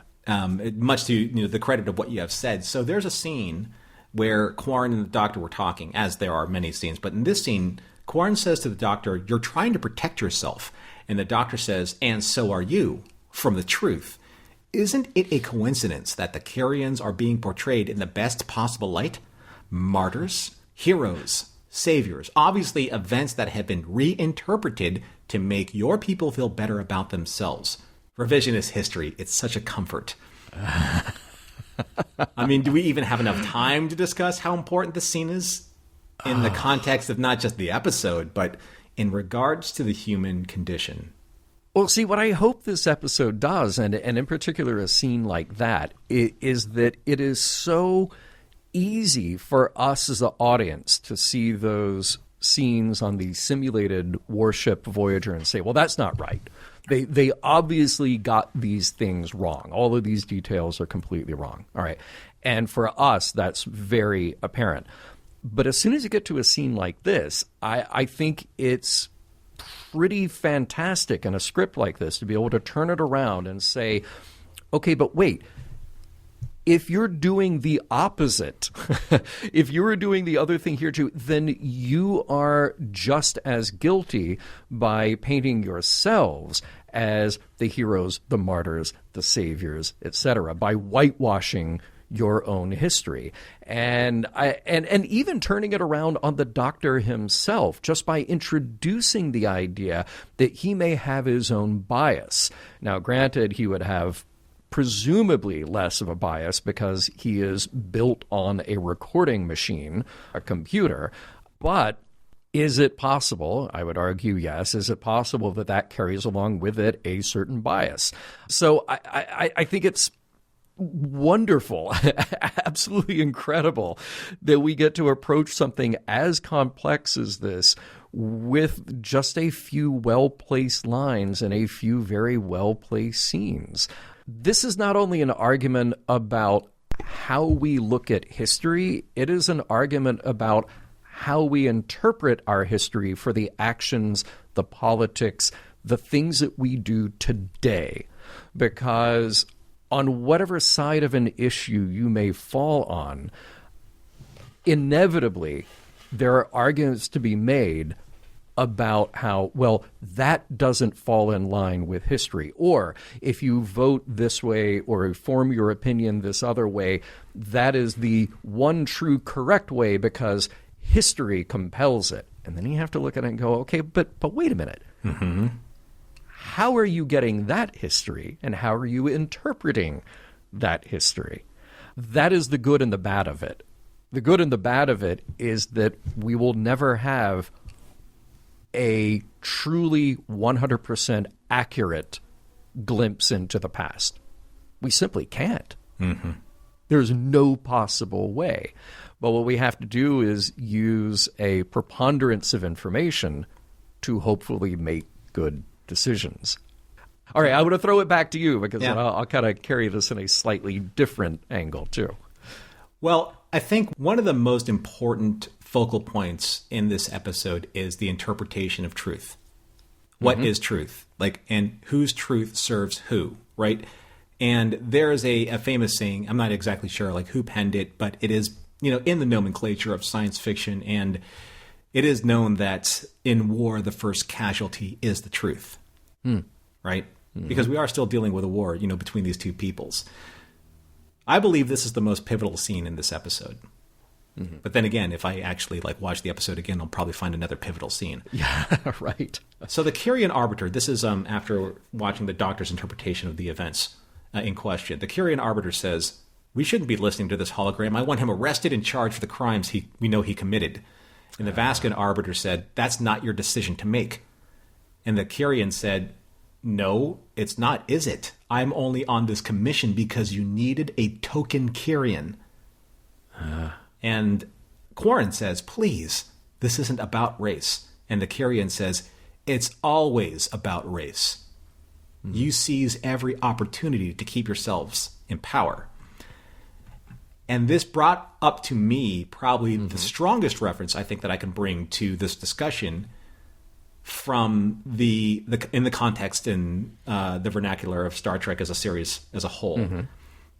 Speaker 4: Much to the credit of what you have said. So there's a scene where Quarren and the Doctor were talking, as there are many scenes. But in this scene, Quarren says to the Doctor, "You're trying to protect yourself." And the Doctor says, "And so are you, from the truth." Isn't it a coincidence that the Kyrians are being portrayed in the best possible light? Martyrs, heroes, saviors, obviously events that have been reinterpreted to make your people feel better about themselves. Revisionist history, it's such a comfort. Do we even have enough time to discuss how important this scene is in the context of not just the episode, but in regards to the human condition?
Speaker 2: Well, see, what I hope this episode does, and in particular a scene like that, is that it is so easy for us as the audience to see those scenes on the simulated warship Voyager and say, well, that's not right. They obviously got these things wrong. All of these details are completely wrong. All right. And for us, that's very apparent. But as soon as you get to a scene like this, I think it's pretty fantastic in a script like this to be able to turn it around and say, okay, but wait, if you're doing the opposite, if you were doing the other thing here too, then you are just as guilty by painting yourselves as the heroes, the martyrs, the saviors, etc., by whitewashing your own history. And even turning it around on the Doctor himself, just by introducing the idea that he may have his own bias. Now, granted, he would have presumably less of a bias because he is built on a recording machine, a computer, but is it possible? I would argue yes. Is it possible that that carries along with it a certain bias? So I think it's wonderful, absolutely incredible that we get to approach something as complex as this with just a few well-placed lines and a few very well-placed scenes. This is not only an argument about how we look at history, it is an argument about how we interpret our history for the actions, the politics, the things that we do today. Because on whatever side of an issue you may fall on, inevitably there are arguments to be made about how, well, that doesn't fall in line with history. Or if you vote this way or form your opinion this other way, that is the one true correct way because history compels it. And then you have to look at it and go, okay, but wait a minute. Mm-hmm. How are you getting that history and how are you interpreting that history? That is the good and the bad of it. The good and the bad of it is that we will never have a truly 100% accurate glimpse into the past. We simply can't. Mm-hmm. There's no possible way. But what we have to do is use a preponderance of information to hopefully make good decisions. All right, I want to throw it back to you because I'll kind of carry this in a slightly different angle too.
Speaker 4: Well, I think one of the most important focal points in this episode is the interpretation of truth. What is truth? And whose truth serves who, right? And there is a famous saying, I'm not exactly sure who penned it, but it is, in the nomenclature of science fiction, and it is known that in war, the first casualty is the truth, right? Mm-hmm. Because we are still dealing with a war, between these two peoples. I believe this is the most pivotal scene in this episode. Mm-hmm. But then again, if I actually watch the episode again, I'll probably find another pivotal scene.
Speaker 2: Yeah, right.
Speaker 4: So the Kyrian Arbiter, this is after watching the Doctor's interpretation of the events in question. The Kyrian Arbiter says, we shouldn't be listening to this hologram. I want him arrested and charged for the crimes we know he committed. And the Vascan Arbiter said, that's not your decision to make. And the Kyrian said, no, it's not, is it? I'm only on this commission because you needed a token Kyrian. And Quarren says, please, this isn't about race. And the Kyrian says, it's always about race. Mm-hmm. You seize every opportunity to keep yourselves in power. And this brought up to me probably the strongest reference I think that I can bring to this discussion from in the context in the vernacular of Star Trek as a series as a whole. Mm-hmm.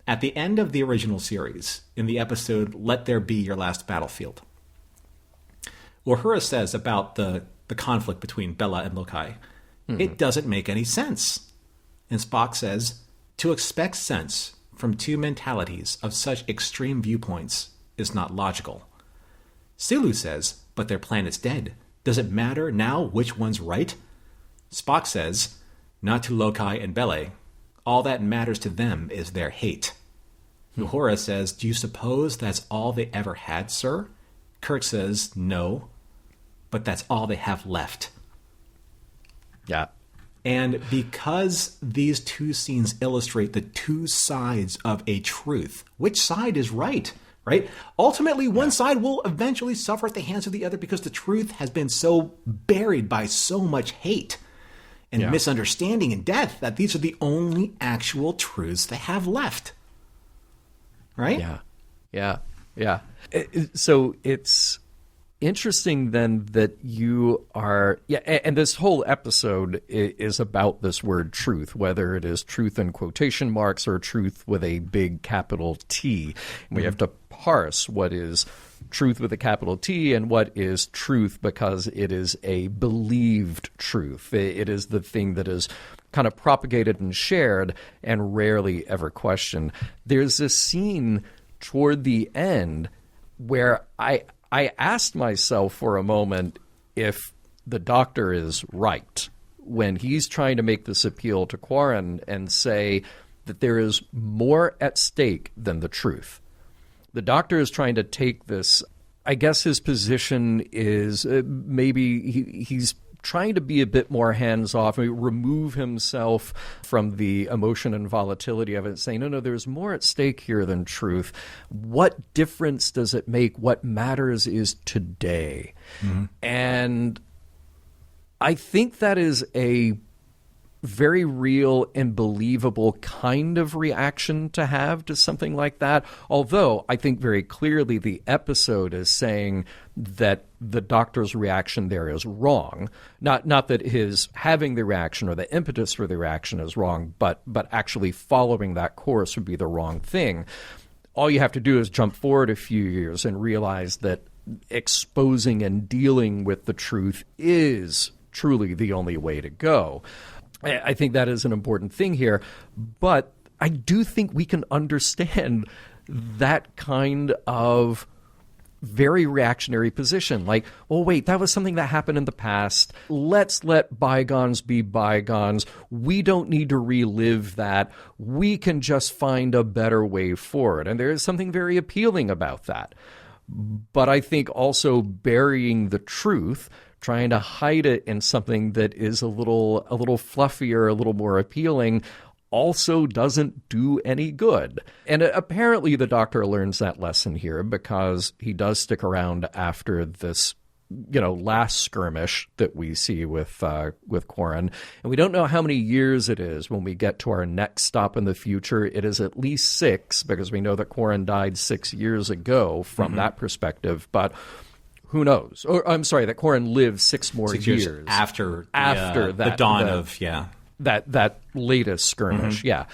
Speaker 4: At the end of the original series, in the episode Let There Be Your Last Battlefield, Uhura says about the conflict between Bella and Lokai, it doesn't make any sense. And Spock says, to expect sense from two mentalities of such extreme viewpoints is not logical. Sulu says, but their planet's dead. Does it matter now which one's right? Spock says, not to Lokai and Bele. All that matters to them is their hate. Uhura says, do you suppose that's all they ever had, sir? Kirk says, no, but that's all they have left.
Speaker 2: Yeah.
Speaker 4: And because these two scenes illustrate the two sides of a truth, which side is right? Ultimately, one side will eventually suffer at the hands of the other because the truth has been so buried by so much hate and misunderstanding and death that these are the only actual truths they have left. Right?
Speaker 2: Yeah. So it's interesting then that you are, and this whole episode is about this word truth, whether it is truth in quotation marks or truth with a big capital T. And we have to parse what is truth with a capital T and what is truth because it is a believed truth. It is the thing that is kind of propagated and shared and rarely ever questioned. There's a scene toward the end where I asked myself for a moment if the Doctor is right when he's trying to make this appeal to Quarren and say that there is more at stake than the truth. The Doctor is trying to take this, I guess his position is maybe he's trying to be a bit more hands-off, remove himself from the emotion and volatility of it, saying, no, there's more at stake here than truth. What difference does it make? What matters is today. Mm-hmm. And I think that is a very real and believable kind of reaction to have to something like that. Although I think very clearly the episode is saying that the Doctor's reaction there is wrong. Not that his having the reaction or the impetus for the reaction is wrong, but actually following that course would be the wrong thing. All you have to do is jump forward a few years and realize that exposing and dealing with the truth is truly the only way to go. I think that is an important thing here, but I do think we can understand that kind of very reactionary position. Like, well, wait, that was something that happened in the past. Let's let bygones be bygones. We don't need to relive that. We can just find a better way forward. And there is something very appealing about that. But I think also burying the truth, trying to hide it in something that is a little fluffier, a little more appealing, also doesn't do any good. And apparently the Doctor learns that lesson here because he does stick around after this, last skirmish that we see with Quarren. And we don't know how many years it is when we get to our next stop in the future. It is at least 6 because we know that Quarren died 6 years ago from that perspective. But who knows? Or I'm sorry, that Quarren lived 6 more years
Speaker 4: after
Speaker 2: that,
Speaker 4: the dawn of
Speaker 2: that latest skirmish.
Speaker 4: Yeah.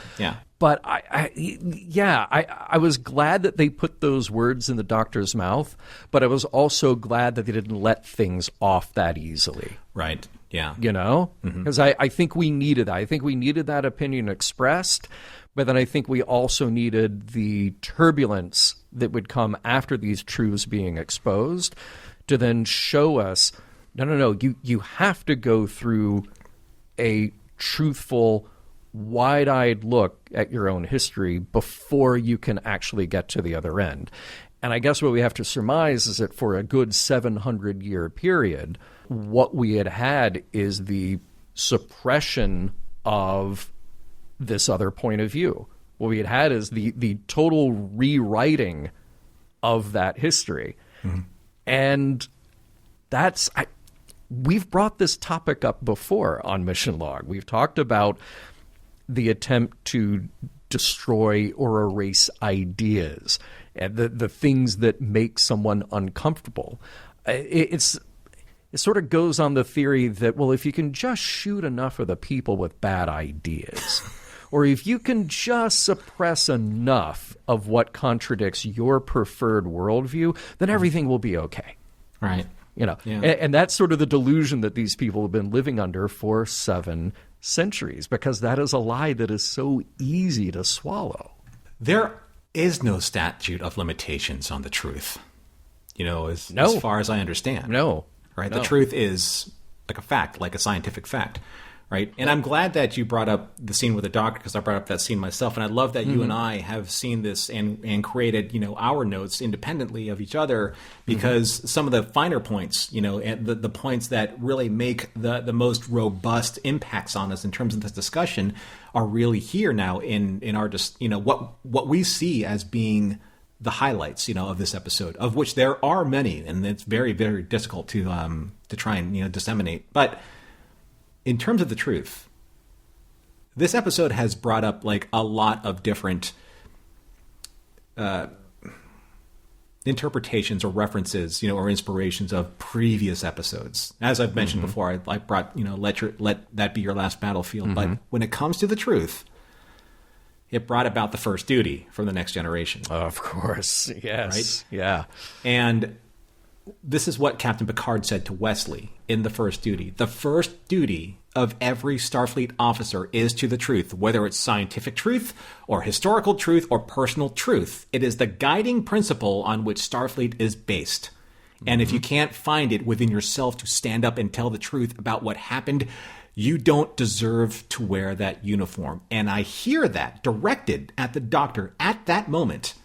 Speaker 2: But I was glad that they put those words in the Doctor's mouth, but I was also glad that they didn't let things off that easily.
Speaker 4: Right. Yeah.
Speaker 2: Because I think we needed that. I think we needed that opinion expressed, but then I think we also needed the turbulence that would come after these truths being exposed to then show us, no, you have to go through a truthful, wide-eyed look at your own history before you can actually get to the other end. And I guess what we have to surmise is that for a good 700-year period, what we had is the suppression of this other point of view. What we had is the total rewriting of that history. Mm-hmm. And we've brought this topic up before on Mission Log. We've talked about the attempt to destroy or erase ideas and the things that make someone uncomfortable. It sort of goes on the theory that, well, if you can just shoot enough of the people with bad ideas, or if you can just suppress enough of what contradicts your preferred worldview, then everything will be okay.
Speaker 4: Right.
Speaker 2: And that's sort of the delusion that these people have been living under for 7 centuries, because that is a lie that is so easy to swallow.
Speaker 4: There is no statute of limitations on the truth, as far as I understand.
Speaker 2: No.
Speaker 4: Right?
Speaker 2: No.
Speaker 4: The truth is like a fact, like a scientific fact. Right. And I'm glad that you brought up the scene with the Doctor, because I brought up that scene myself. And I love that you and I have seen this and created, our notes independently of each other, because some of the finer points, and the points that really make the most robust impacts on us in terms of this discussion are really here now in our just, what we see as being the highlights, of this episode, of which there are many. And it's very, very difficult to try and, disseminate. But in terms of the truth, this episode has brought up like a lot of different interpretations or references, or inspirations of previous episodes. As I've mentioned before, I brought, let that be your last battlefield. But when it comes to the truth, it brought about the first duty from the Next Generation.
Speaker 2: Of course, yes.
Speaker 4: Right?
Speaker 2: Yeah.
Speaker 4: And this is what Captain Picard said to Wesley in the first duty. The first duty of every Starfleet officer is to the truth, whether it's scientific truth or historical truth or personal truth. It is the guiding principle on which Starfleet is based. And if you can't find it within yourself to stand up and tell the truth about what happened, you don't deserve to wear that uniform. And I hear that directed at the Doctor at that moment.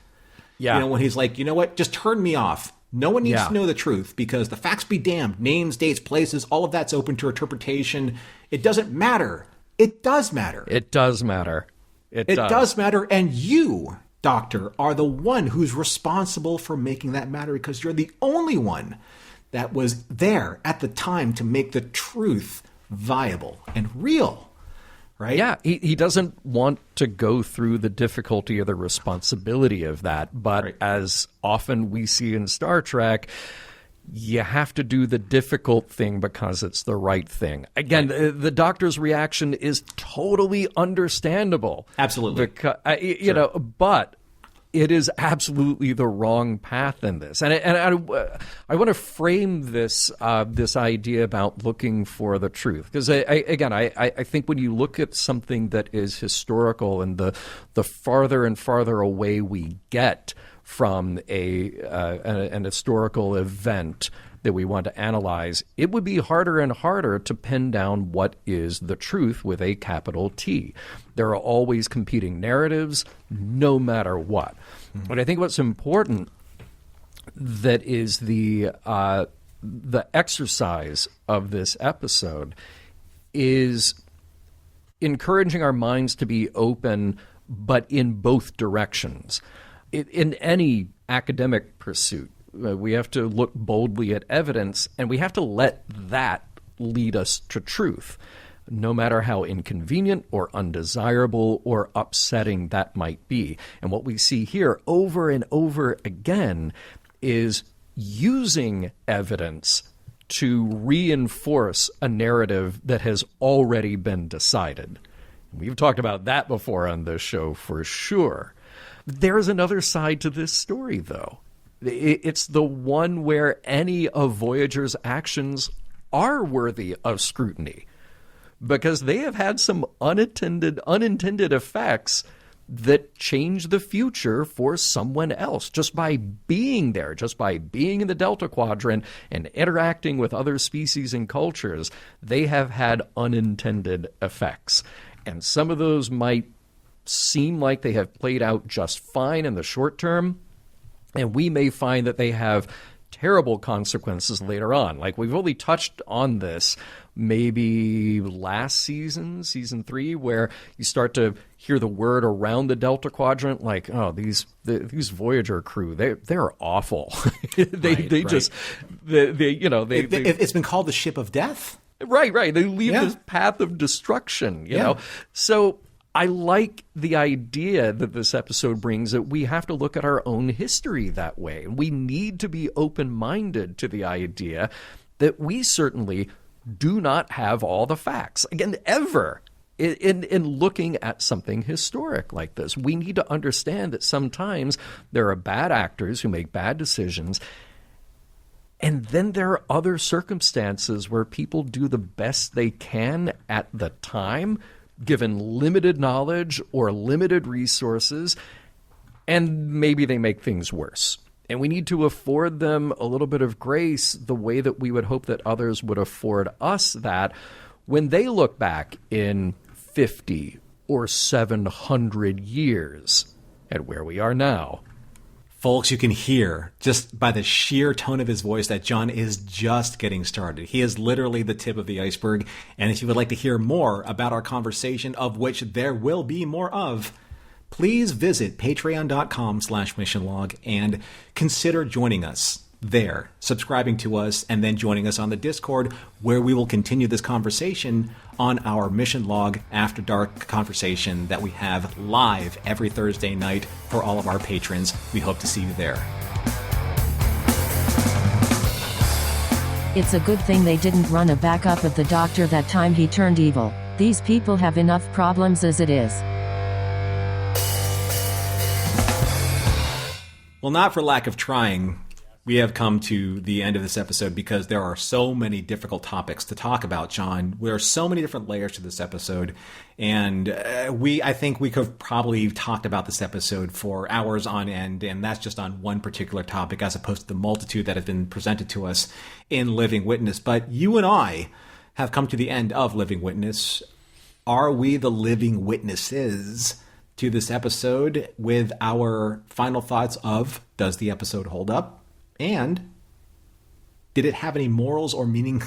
Speaker 2: Yeah.
Speaker 4: When he's like, you know what, just turn me off. No one needs to know the truth because the facts be damned. Names, dates, places, all of that's open to interpretation. It doesn't matter. It does matter.
Speaker 2: It does matter. It
Speaker 4: does matter. And you, Doctor, are the one who's responsible for making that matter because you're the only one that was there at the time to make the truth viable and real. Right?
Speaker 2: Yeah, he doesn't want to go through the difficulty or the responsibility of that. But as often we see in Star Trek, you have to do the difficult thing because it's the right thing. Again, the Doctor's reaction is totally understandable.
Speaker 4: Absolutely.
Speaker 2: Because, but it is absolutely the wrong path in this. And I want to frame this this idea about looking for the truth. Because, I think when you look at something that is historical and the farther and farther away we get from an historical event that we want to analyze, it would be harder and harder to pin down what is the truth with a capital T. There are always competing narratives, no matter what. But I think what's important that is the exercise of this episode is encouraging our minds to be open, but in both directions. In any academic pursuit, we have to look boldly at evidence, and we have to let that lead us to truth, no matter how inconvenient or undesirable or upsetting that might be. And what we see here over and over again is using evidence to reinforce a narrative that has already been decided. We've talked about that before on this show for sure. There's another side to this story, though. It's the one where any of Voyager's actions are worthy of scrutiny because they have had some unintended effects that change the future for someone else just by being there, just by being in the Delta Quadrant and interacting with other species and cultures. They have had unintended effects. And some of those might seem like they have played out just fine in the short term, and we may find that they have terrible consequences later on. Like we've only touched on this maybe last season, season 3, where you start to hear the word around the Delta Quadrant, like, oh, these Voyager crew, they're awful. It's
Speaker 4: been called the ship of death.
Speaker 2: Right. They leave this path of destruction, you know. So I like the idea that this episode brings that we have to look at our own history that way. And we need to be open-minded to the idea that we certainly do not have all the facts. Again, ever. In looking at something historic like this, we need to understand that sometimes there are bad actors who make bad decisions, and then there are other circumstances where people do the best they can at the time, given limited knowledge or limited resources, and maybe they make things worse. And we need to afford them a little bit of grace the way that we would hope that others would afford us that when they look back in 50 or 700 years at where we are now.
Speaker 4: Folks, you can hear just by the sheer tone of his voice that John is just getting started. He is literally the tip of the iceberg. And if you would like to hear more about our conversation, of which there will be more of, please visit patreon.com/missionlog and consider joining us there, subscribing to us, and then joining us on the Discord, where we will continue this conversation on our Mission Log After Dark conversation that we have live every Thursday night for all of our patrons. We hope to see you there.
Speaker 3: It's a good thing they didn't run a backup of the Doctor that time he turned evil. These people have enough problems as it is.
Speaker 4: Well, not for lack of trying. We have come to the end of this episode because there are so many difficult topics to talk about, John. There are so many different layers to this episode. And I think we could have probably talked about this episode for hours on end. And that's just on one particular topic as opposed to the multitude that have been presented to us in Living Witness. But you and I have come to the end of Living Witness. Are we the living witnesses to this episode with our final thoughts of, does the episode hold up? And did it have any morals or meaning?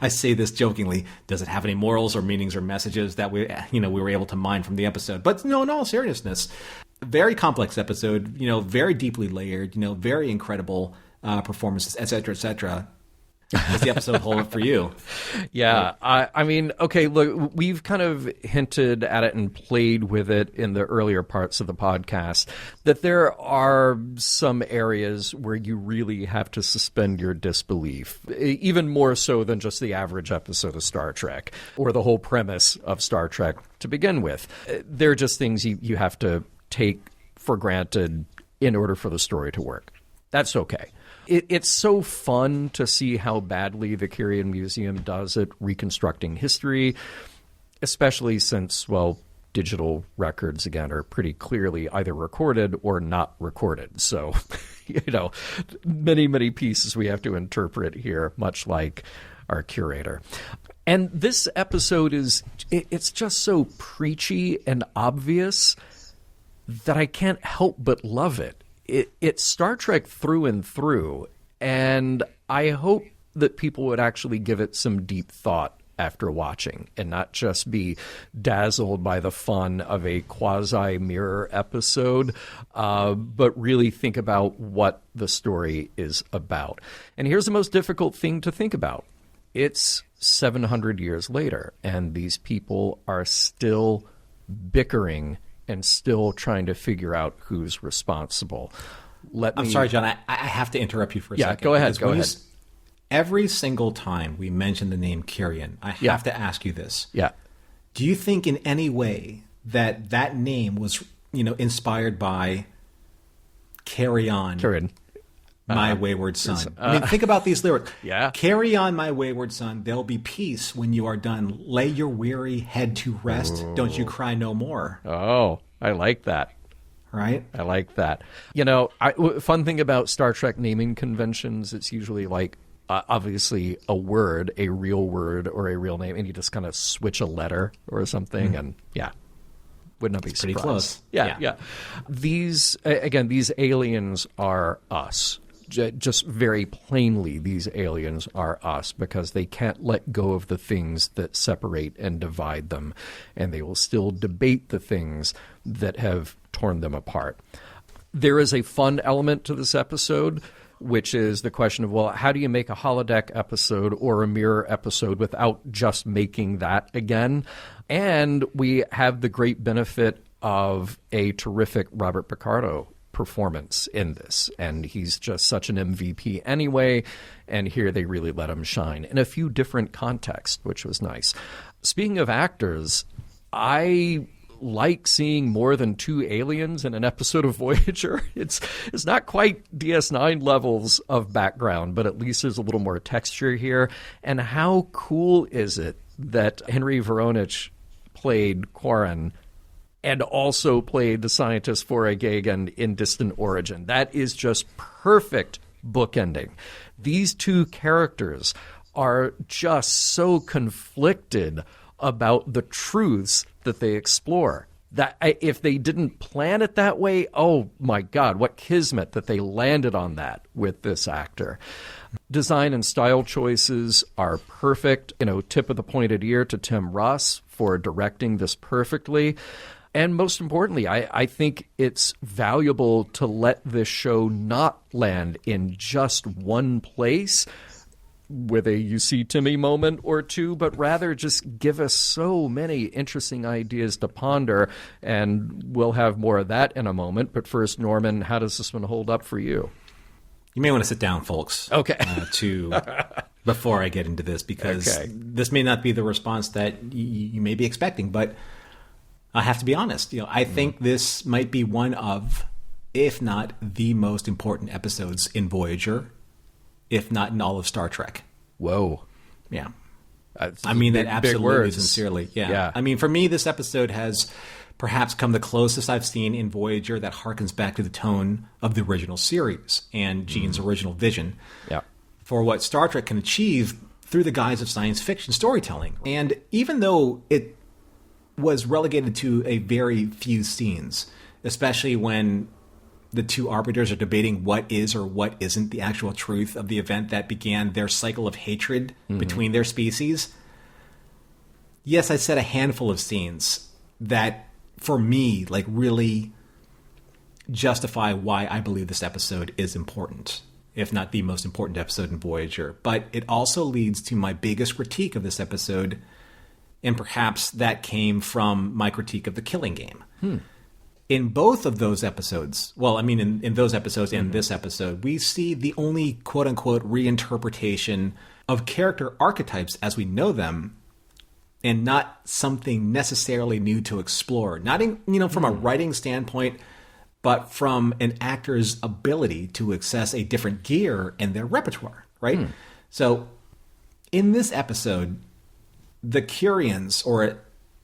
Speaker 4: I say this jokingly. Does it have any morals or meanings or messages that we were able to mine from the episode? But no, in all seriousness, very complex episode, very deeply layered, very incredible performances, et cetera, et cetera. Does the episode hold up for you?
Speaker 2: Yeah. I mean, okay, look, we've kind of hinted at it and played with it in the earlier parts of the podcast that there are some areas where you really have to suspend your disbelief, even more so than just the average episode of Star Trek or the whole premise of Star Trek to begin with. They're just things you have to take for granted in order for the story to work. That's okay. It's so fun to see how badly the Kyrian Museum does at reconstructing history, especially since, well, digital records, again, are pretty clearly either recorded or not recorded. So, many, many pieces we have to interpret here, much like our curator. And this episode it's just so preachy and obvious that I can't help but love it. It's Star Trek through and through, and I hope that people would actually give it some deep thought after watching and not just be dazzled by the fun of a quasi-mirror episode, but really think about what the story is about. And here's the most difficult thing to think about. It's 700 years later, and these people are still bickering and still trying to figure out who's responsible.
Speaker 4: I'm sorry, John. I have to interrupt you for a second.
Speaker 2: Yeah, go ahead.
Speaker 4: Every single time we mention the name Kyrian, I have to ask you this.
Speaker 2: Yeah.
Speaker 4: Do you think in any way that name was, inspired by Carry On, My Wayward Son? I mean, think about these lyrics.
Speaker 2: Yeah.
Speaker 4: Carry on, my wayward son. There'll be peace when you are done. Lay your weary head to rest. Don't you cry no more.
Speaker 2: Oh, I like that.
Speaker 4: Right?
Speaker 2: I like that. Fun thing about Star Trek naming conventions, it's usually like, obviously, a word, a real word or a real name, and you just kind of switch a letter or something, and wouldn't that be
Speaker 4: pretty
Speaker 2: surprised?
Speaker 4: close.
Speaker 2: Yeah. These aliens are us. Just very plainly, these aliens are us because they can't let go of the things that separate and divide them, and they will still debate the things that have torn them apart. There is a fun element to this episode, which is the question of, well, how do you make a holodeck episode or a mirror episode without just making that again? And we have the great benefit of a terrific Robert Picardo performance in this, and he's just such an MVP anyway, and here they really let him shine in a few different contexts, which was nice. Speaking of actors, I like seeing more than two aliens in an episode of Voyager. It's not quite DS9 levels of background, but at least there's a little more texture here. And how cool is it that Henry Voronich played Quarren and also played the scientist Foray Gagan in Distant Origin? That is just perfect bookending. These two characters are just so conflicted about the truths that they explore that if they didn't plan it that way, oh my God, what kismet that they landed on that with this actor. Design and style choices are perfect. Tip of the pointed ear to Tim Russ for directing this perfectly. And most importantly, I think it's valuable to let this show not land in just one place with a you see Timmy moment or two, but rather just give us so many interesting ideas to ponder. And we'll have more of that in a moment. But first, Norman, how does this one hold up for you?
Speaker 4: You may want to sit down, folks.
Speaker 2: Okay.
Speaker 4: To before I get into this, because this may not be the response that you may be expecting, but I have to be honest. I think this might be one of, if not the most important episodes in Voyager, if not in all of Star Trek.
Speaker 2: Whoa.
Speaker 4: Yeah.
Speaker 2: I
Speaker 4: mean that absolutely sincerely. Yeah. I mean, for me, this episode has perhaps come the closest I've seen in Voyager that harkens back to the tone of the original series and Gene's original vision for what Star Trek can achieve through the guise of science fiction storytelling. And even though it was relegated to a very few scenes, especially when the two arbiters are debating what is or what isn't the actual truth of the event that began their cycle of hatred between their species. Yes, I said a handful of scenes that, for me, really justify why I believe this episode is important, if not the most important episode in Voyager. But it also leads to my biggest critique of this episode, and perhaps that came from my critique of the Killing Game. In both of those episodes, in those episodes and this episode, we see the only quote-unquote reinterpretation of character archetypes as we know them, and not something necessarily new to explore. Not from a writing standpoint, but from an actor's ability to access a different gear in their repertoire, right? So, in this episode, the Curians, or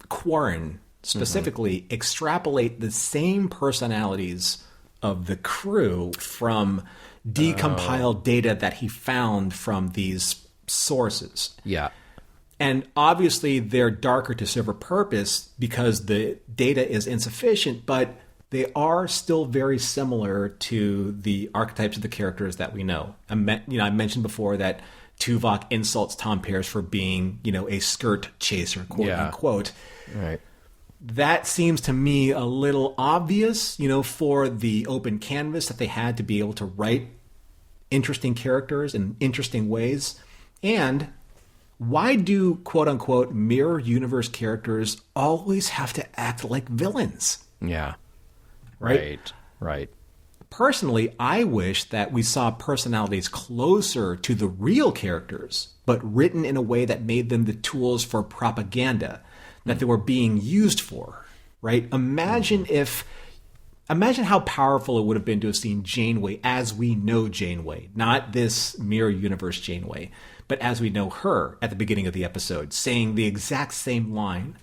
Speaker 4: Quarren specifically, extrapolate the same personalities of the crew from decompiled data that he found from these sources.
Speaker 2: Yeah.
Speaker 4: And obviously they're darker to serve a purpose because the data is insufficient, but they are still very similar to the archetypes of the characters that we know. I mentioned before that Tuvok insults Tom Paris for being, a skirt chaser, quote unquote.
Speaker 2: Right.
Speaker 4: That seems to me a little obvious, for the open canvas that they had to be able to write interesting characters in interesting ways. And why do quote-unquote mirror universe characters always have to act like villains?
Speaker 2: Yeah.
Speaker 4: Right?
Speaker 2: Right.
Speaker 4: Personally, I wish that we saw personalities closer to the real characters, but written in a way that made them the tools for propaganda that they were being used for, right? Imagine how powerful it would have been to have seen Janeway as we know Janeway, not this mirror universe Janeway, but as we know her at the beginning of the episode, saying the exact same line,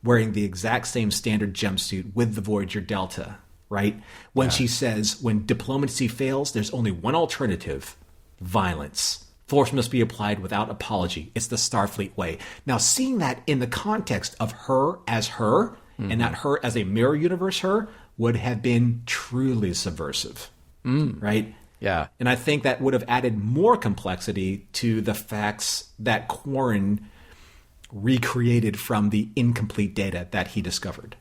Speaker 4: wearing the exact same standard jumpsuit with the Voyager Delta, right? When she says, when diplomacy fails, there's only one alternative: violence. Force must be applied without apology. It's the Starfleet way. Now, seeing that in the context of her as her, and not her as a mirror universe her, would have been truly subversive, right?
Speaker 2: Yeah.
Speaker 4: And I think that would have added more complexity to the facts that Quarren recreated from the incomplete data that he discovered.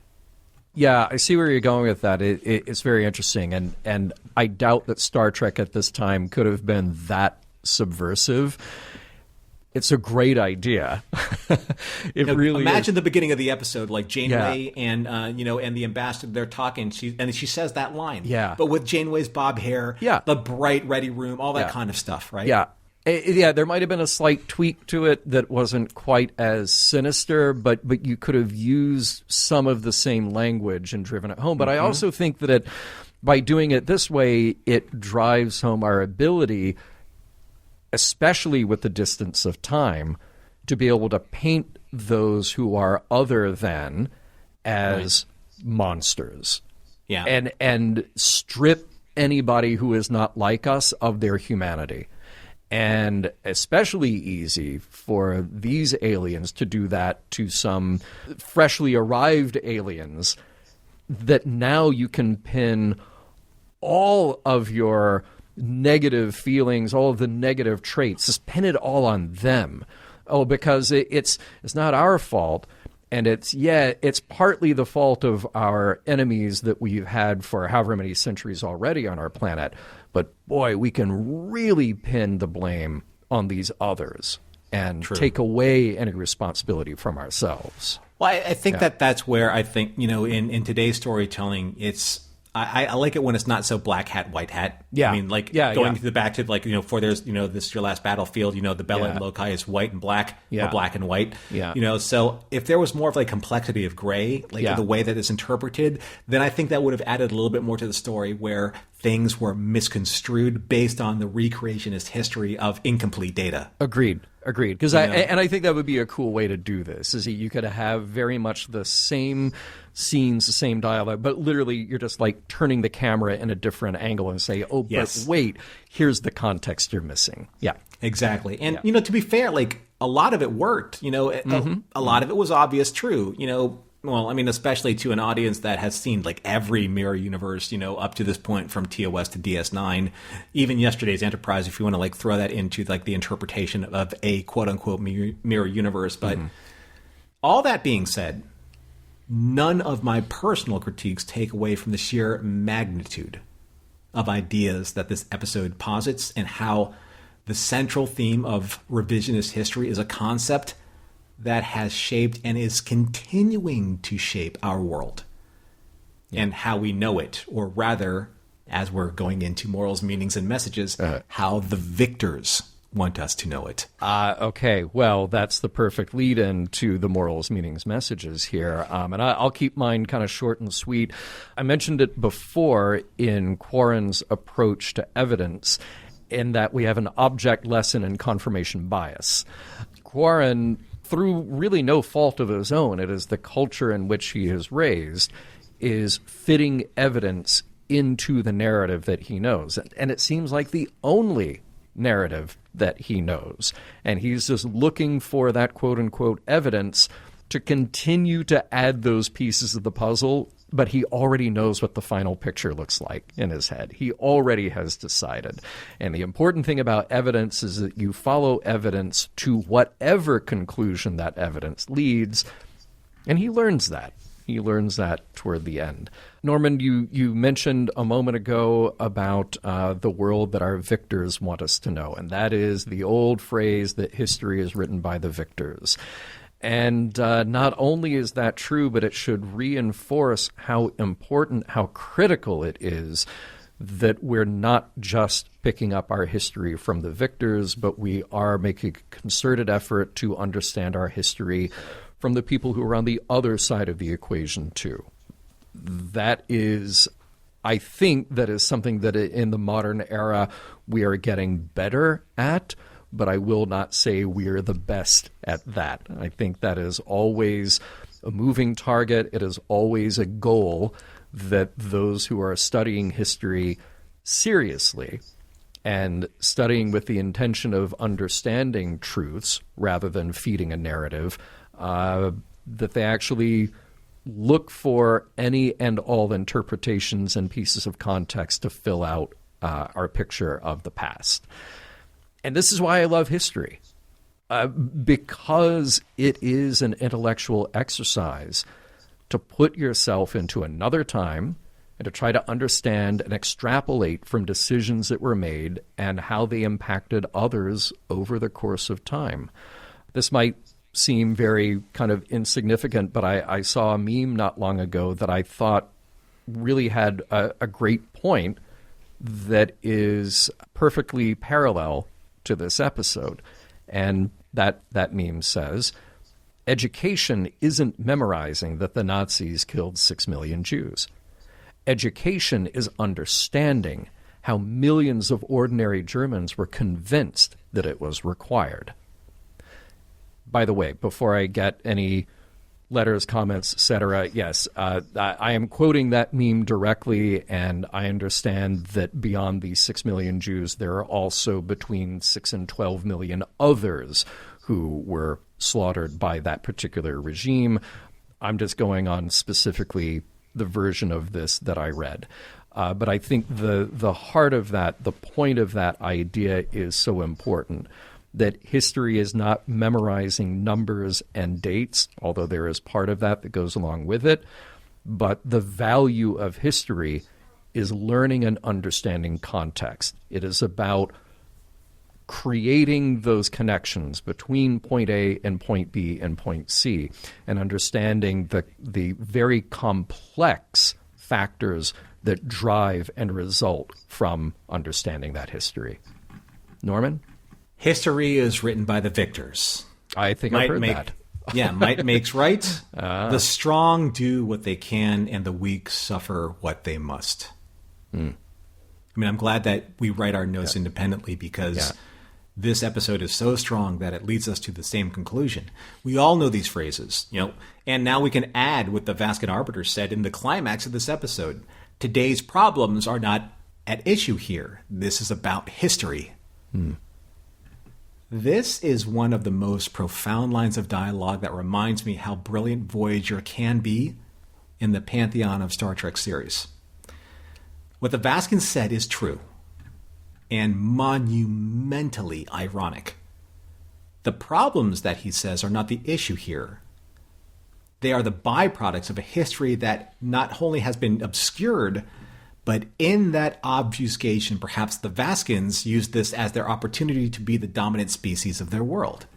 Speaker 2: Yeah, I see where you're going with that. It's very interesting, and I doubt that Star Trek at this time could have been that subversive. It's a great idea. Really
Speaker 4: imagine the beginning of the episode, like Janeway and and the ambassador, they're talking. She says that line.
Speaker 2: Yeah.
Speaker 4: But with Janeway's bob hair, the bright ready room, all that kind of stuff, right?
Speaker 2: Yeah. There might have been a slight tweak to it that wasn't quite as sinister, but you could have used some of the same language and driven it home. But I also think that by doing it this way, it drives home our ability, especially with the distance of time, to be able to paint those who are other than as monsters.
Speaker 4: Yeah.
Speaker 2: And strip anybody who is not like us of their humanity. And especially easy for these aliens to do that to some freshly arrived aliens, that now you can pin all of your negative feelings, all of the negative traits, just pin it all on them. Oh, because it's not our fault. And it's partly the fault of our enemies that we've had for however many centuries already on our planet. But boy, we can really pin the blame on these others and take away any responsibility from ourselves.
Speaker 4: Well, I think that's where I think, in today's storytelling, it's I like it when it's not so black hat, white hat.
Speaker 2: Yeah.
Speaker 4: I mean, like
Speaker 2: going
Speaker 4: to the back to like, for there's, this is your last battlefield, the Bella and Loci is white and black or black and white.
Speaker 2: Yeah.
Speaker 4: So if there was more of like complexity of gray, like the way that it's interpreted, then I think that would have added a little bit more to the story where things were misconstrued based on the recreationist history of incomplete data.
Speaker 2: Agreed. Because I think that would be a cool way to do this. Is you could have very much the same scenes, the same dialogue, but literally you're just like turning the camera in a different angle and say, "Oh, but wait, here's the context you're missing." Yeah,
Speaker 4: exactly. And to be fair, like a lot of it worked. A lot of it was obvious, true. Well, I mean, especially to an audience that has seen like every mirror universe, up to this point from TOS to DS9, even yesterday's Enterprise, if you want to like throw that into like the interpretation of a quote unquote mirror universe. But all that being said, none of my personal critiques take away from the sheer magnitude of ideas that this episode posits and how the central theme of revisionist history is a concept that has shaped and is continuing to shape our world and how we know it, or rather, as we're going into morals, meanings, and messages, how the victors want us to know it.
Speaker 2: Okay, well, that's the perfect lead-in to the morals, meanings, messages here. And I'll keep mine kind of short and sweet. I mentioned it before in Quarren's approach to evidence, in that we have an object lesson in confirmation bias. Quarren, through really no fault of his own, it is the culture in which he is raised, is fitting evidence into the narrative that he knows. And it seems like the only narrative that he knows. And he's just looking for that quote-unquote evidence to continue to add those pieces of the puzzle, but he already knows what the final picture looks like in his head. He already has decided. And the important thing about evidence is that you follow evidence to whatever conclusion that evidence leads, and he learns that. He learns that toward the end. Norman, you mentioned a moment ago about the world that our victors want us to know, and that is the old phrase that history is written by the victors. And not only is that true, but it should reinforce how important, how critical it is that we're not just picking up our history from the victors, but we are making a concerted effort to understand our history from the people who are on the other side of the equation, too. That is, I think, that is something that in the modern era we are getting better at, but I will not say we're the best at that. I think that is always a moving target. It is always a goal that those who are studying history seriously and studying with the intention of understanding truths rather than feeding a narrative, that they actually look for any and all interpretations and pieces of context to fill out our picture of the past. And this is why I love history, because it is an intellectual exercise to put yourself into another time and to try to understand and extrapolate from decisions that were made and how they impacted others over the course of time. This might seem very kind of insignificant, but I saw a meme not long ago that I thought really had a great point that is perfectly parallel to this episode. And that meme says, education isn't memorizing that the Nazis killed 6 million Jews. Education is understanding how millions of ordinary Germans were convinced that it was required. By the way, before I get any letters, comments, etc., yes, I am quoting that meme directly, and I understand that beyond the 6 million Jews, there are also between 6 and 12 million others who were slaughtered by that particular regime. I'm just going on specifically the version of this that I read. But I think the heart of that, the point of that idea is so important, that history is not memorizing numbers and dates, although there is part of that goes along with it, but the value of history is learning and understanding context. It is about creating those connections between point A and point B and point C, and understanding the very complex factors that drive and result from understanding that history. Norman?
Speaker 4: History is written by the victors.
Speaker 2: I think I've heard that.
Speaker 4: Yeah, might makes right. The strong do what they can, and the weak suffer what they must. I mean, I'm glad that we write our notes independently, because this episode is so strong that it leads us to the same conclusion. We all know these phrases, and now we can add what the Vascan Arbiter said in the climax of this episode. Today's problems are not at issue here. This is about history. This is one of the most profound lines of dialogue that reminds me how brilliant Voyager can be in the pantheon of Star Trek series. What the Vascan said is true and monumentally ironic. The problems that he says are not the issue here. They are the byproducts of a history that not only has been obscured, but in that obfuscation, perhaps the Vascans used this as their opportunity to be the dominant species of their world.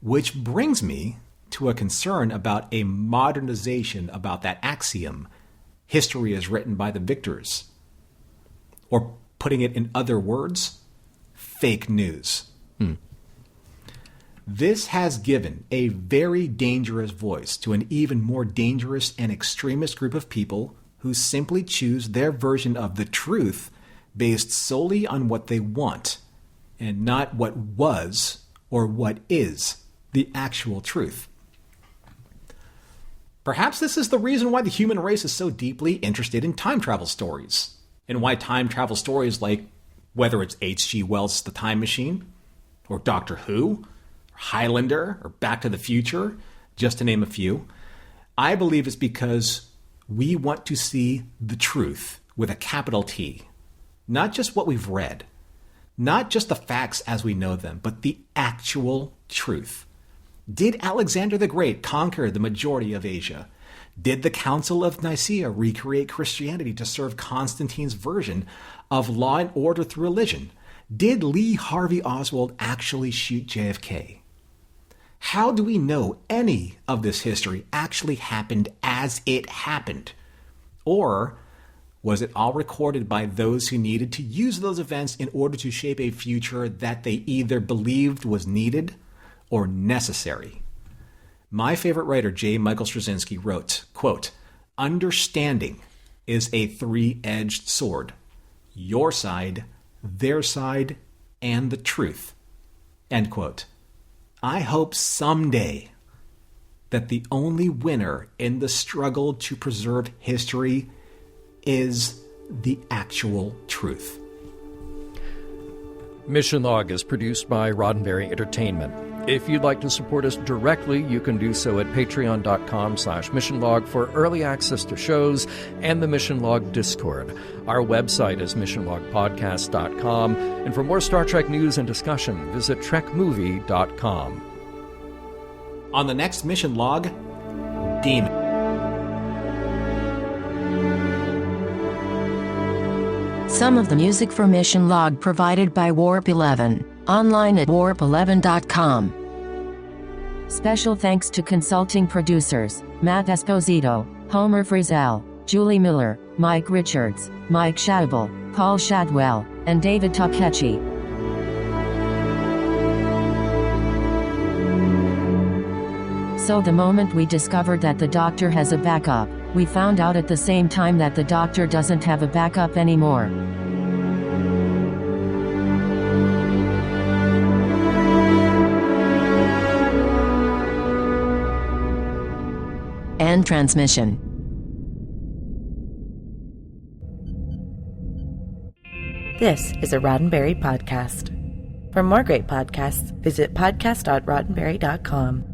Speaker 4: Which brings me to a concern about a modernization about that axiom, history is written by the victors. Or putting it in other words, fake news. This has given a very dangerous voice to an even more dangerous and extremist group of people who simply choose their version of the truth based solely on what they want, and not what was or what is the actual truth. Perhaps this is the reason why the human race is so deeply interested in time travel stories, and why time travel stories like, whether it's H.G. Wells' The Time Machine, or Doctor Who, or Highlander, or Back to the Future, just to name a few, I believe it's because we want to see the truth with a capital T. Not just what we've read. Not just the facts as we know them, but the actual truth. Did Alexander the Great conquer the majority of Asia? Did the Council of Nicaea recreate Christianity to serve Constantine's version of law and order through religion? Did Lee Harvey Oswald actually shoot JFK? How do we know any of this history actually happened as it happened? Or was it all recorded by those who needed to use those events in order to shape a future that they either believed was needed or necessary? My favorite writer, J. Michael Straczynski, wrote, quote, "Understanding is a three-edged sword. Your side, their side, and the truth." End quote. I hope someday that the only winner in the struggle to preserve history is the actual truth.
Speaker 2: Mission Log is produced by Roddenberry Entertainment. If you'd like to support us directly, you can do so at patreon.com/missionlog for early access to shows and the Mission Log Discord. Our website is missionlogpodcast.com, and for more Star Trek news and discussion, visit trekmovie.com.
Speaker 4: On the next Mission Log, Demon.
Speaker 3: Some of the music for Mission Log provided by Warp 11, online at warp11.com. Special thanks to consulting producers, Matt Esposito, Homer Frizzell, Julie Miller, Mike Richards, Mike Shadwell, Paul Shadwell, and David Takechi. So the moment we discovered that the Doctor has a backup, we found out at the same time that the Doctor doesn't have a backup anymore. End transmission.
Speaker 1: This is a Roddenberry podcast. For more great podcasts, visit podcast.roddenberry.com.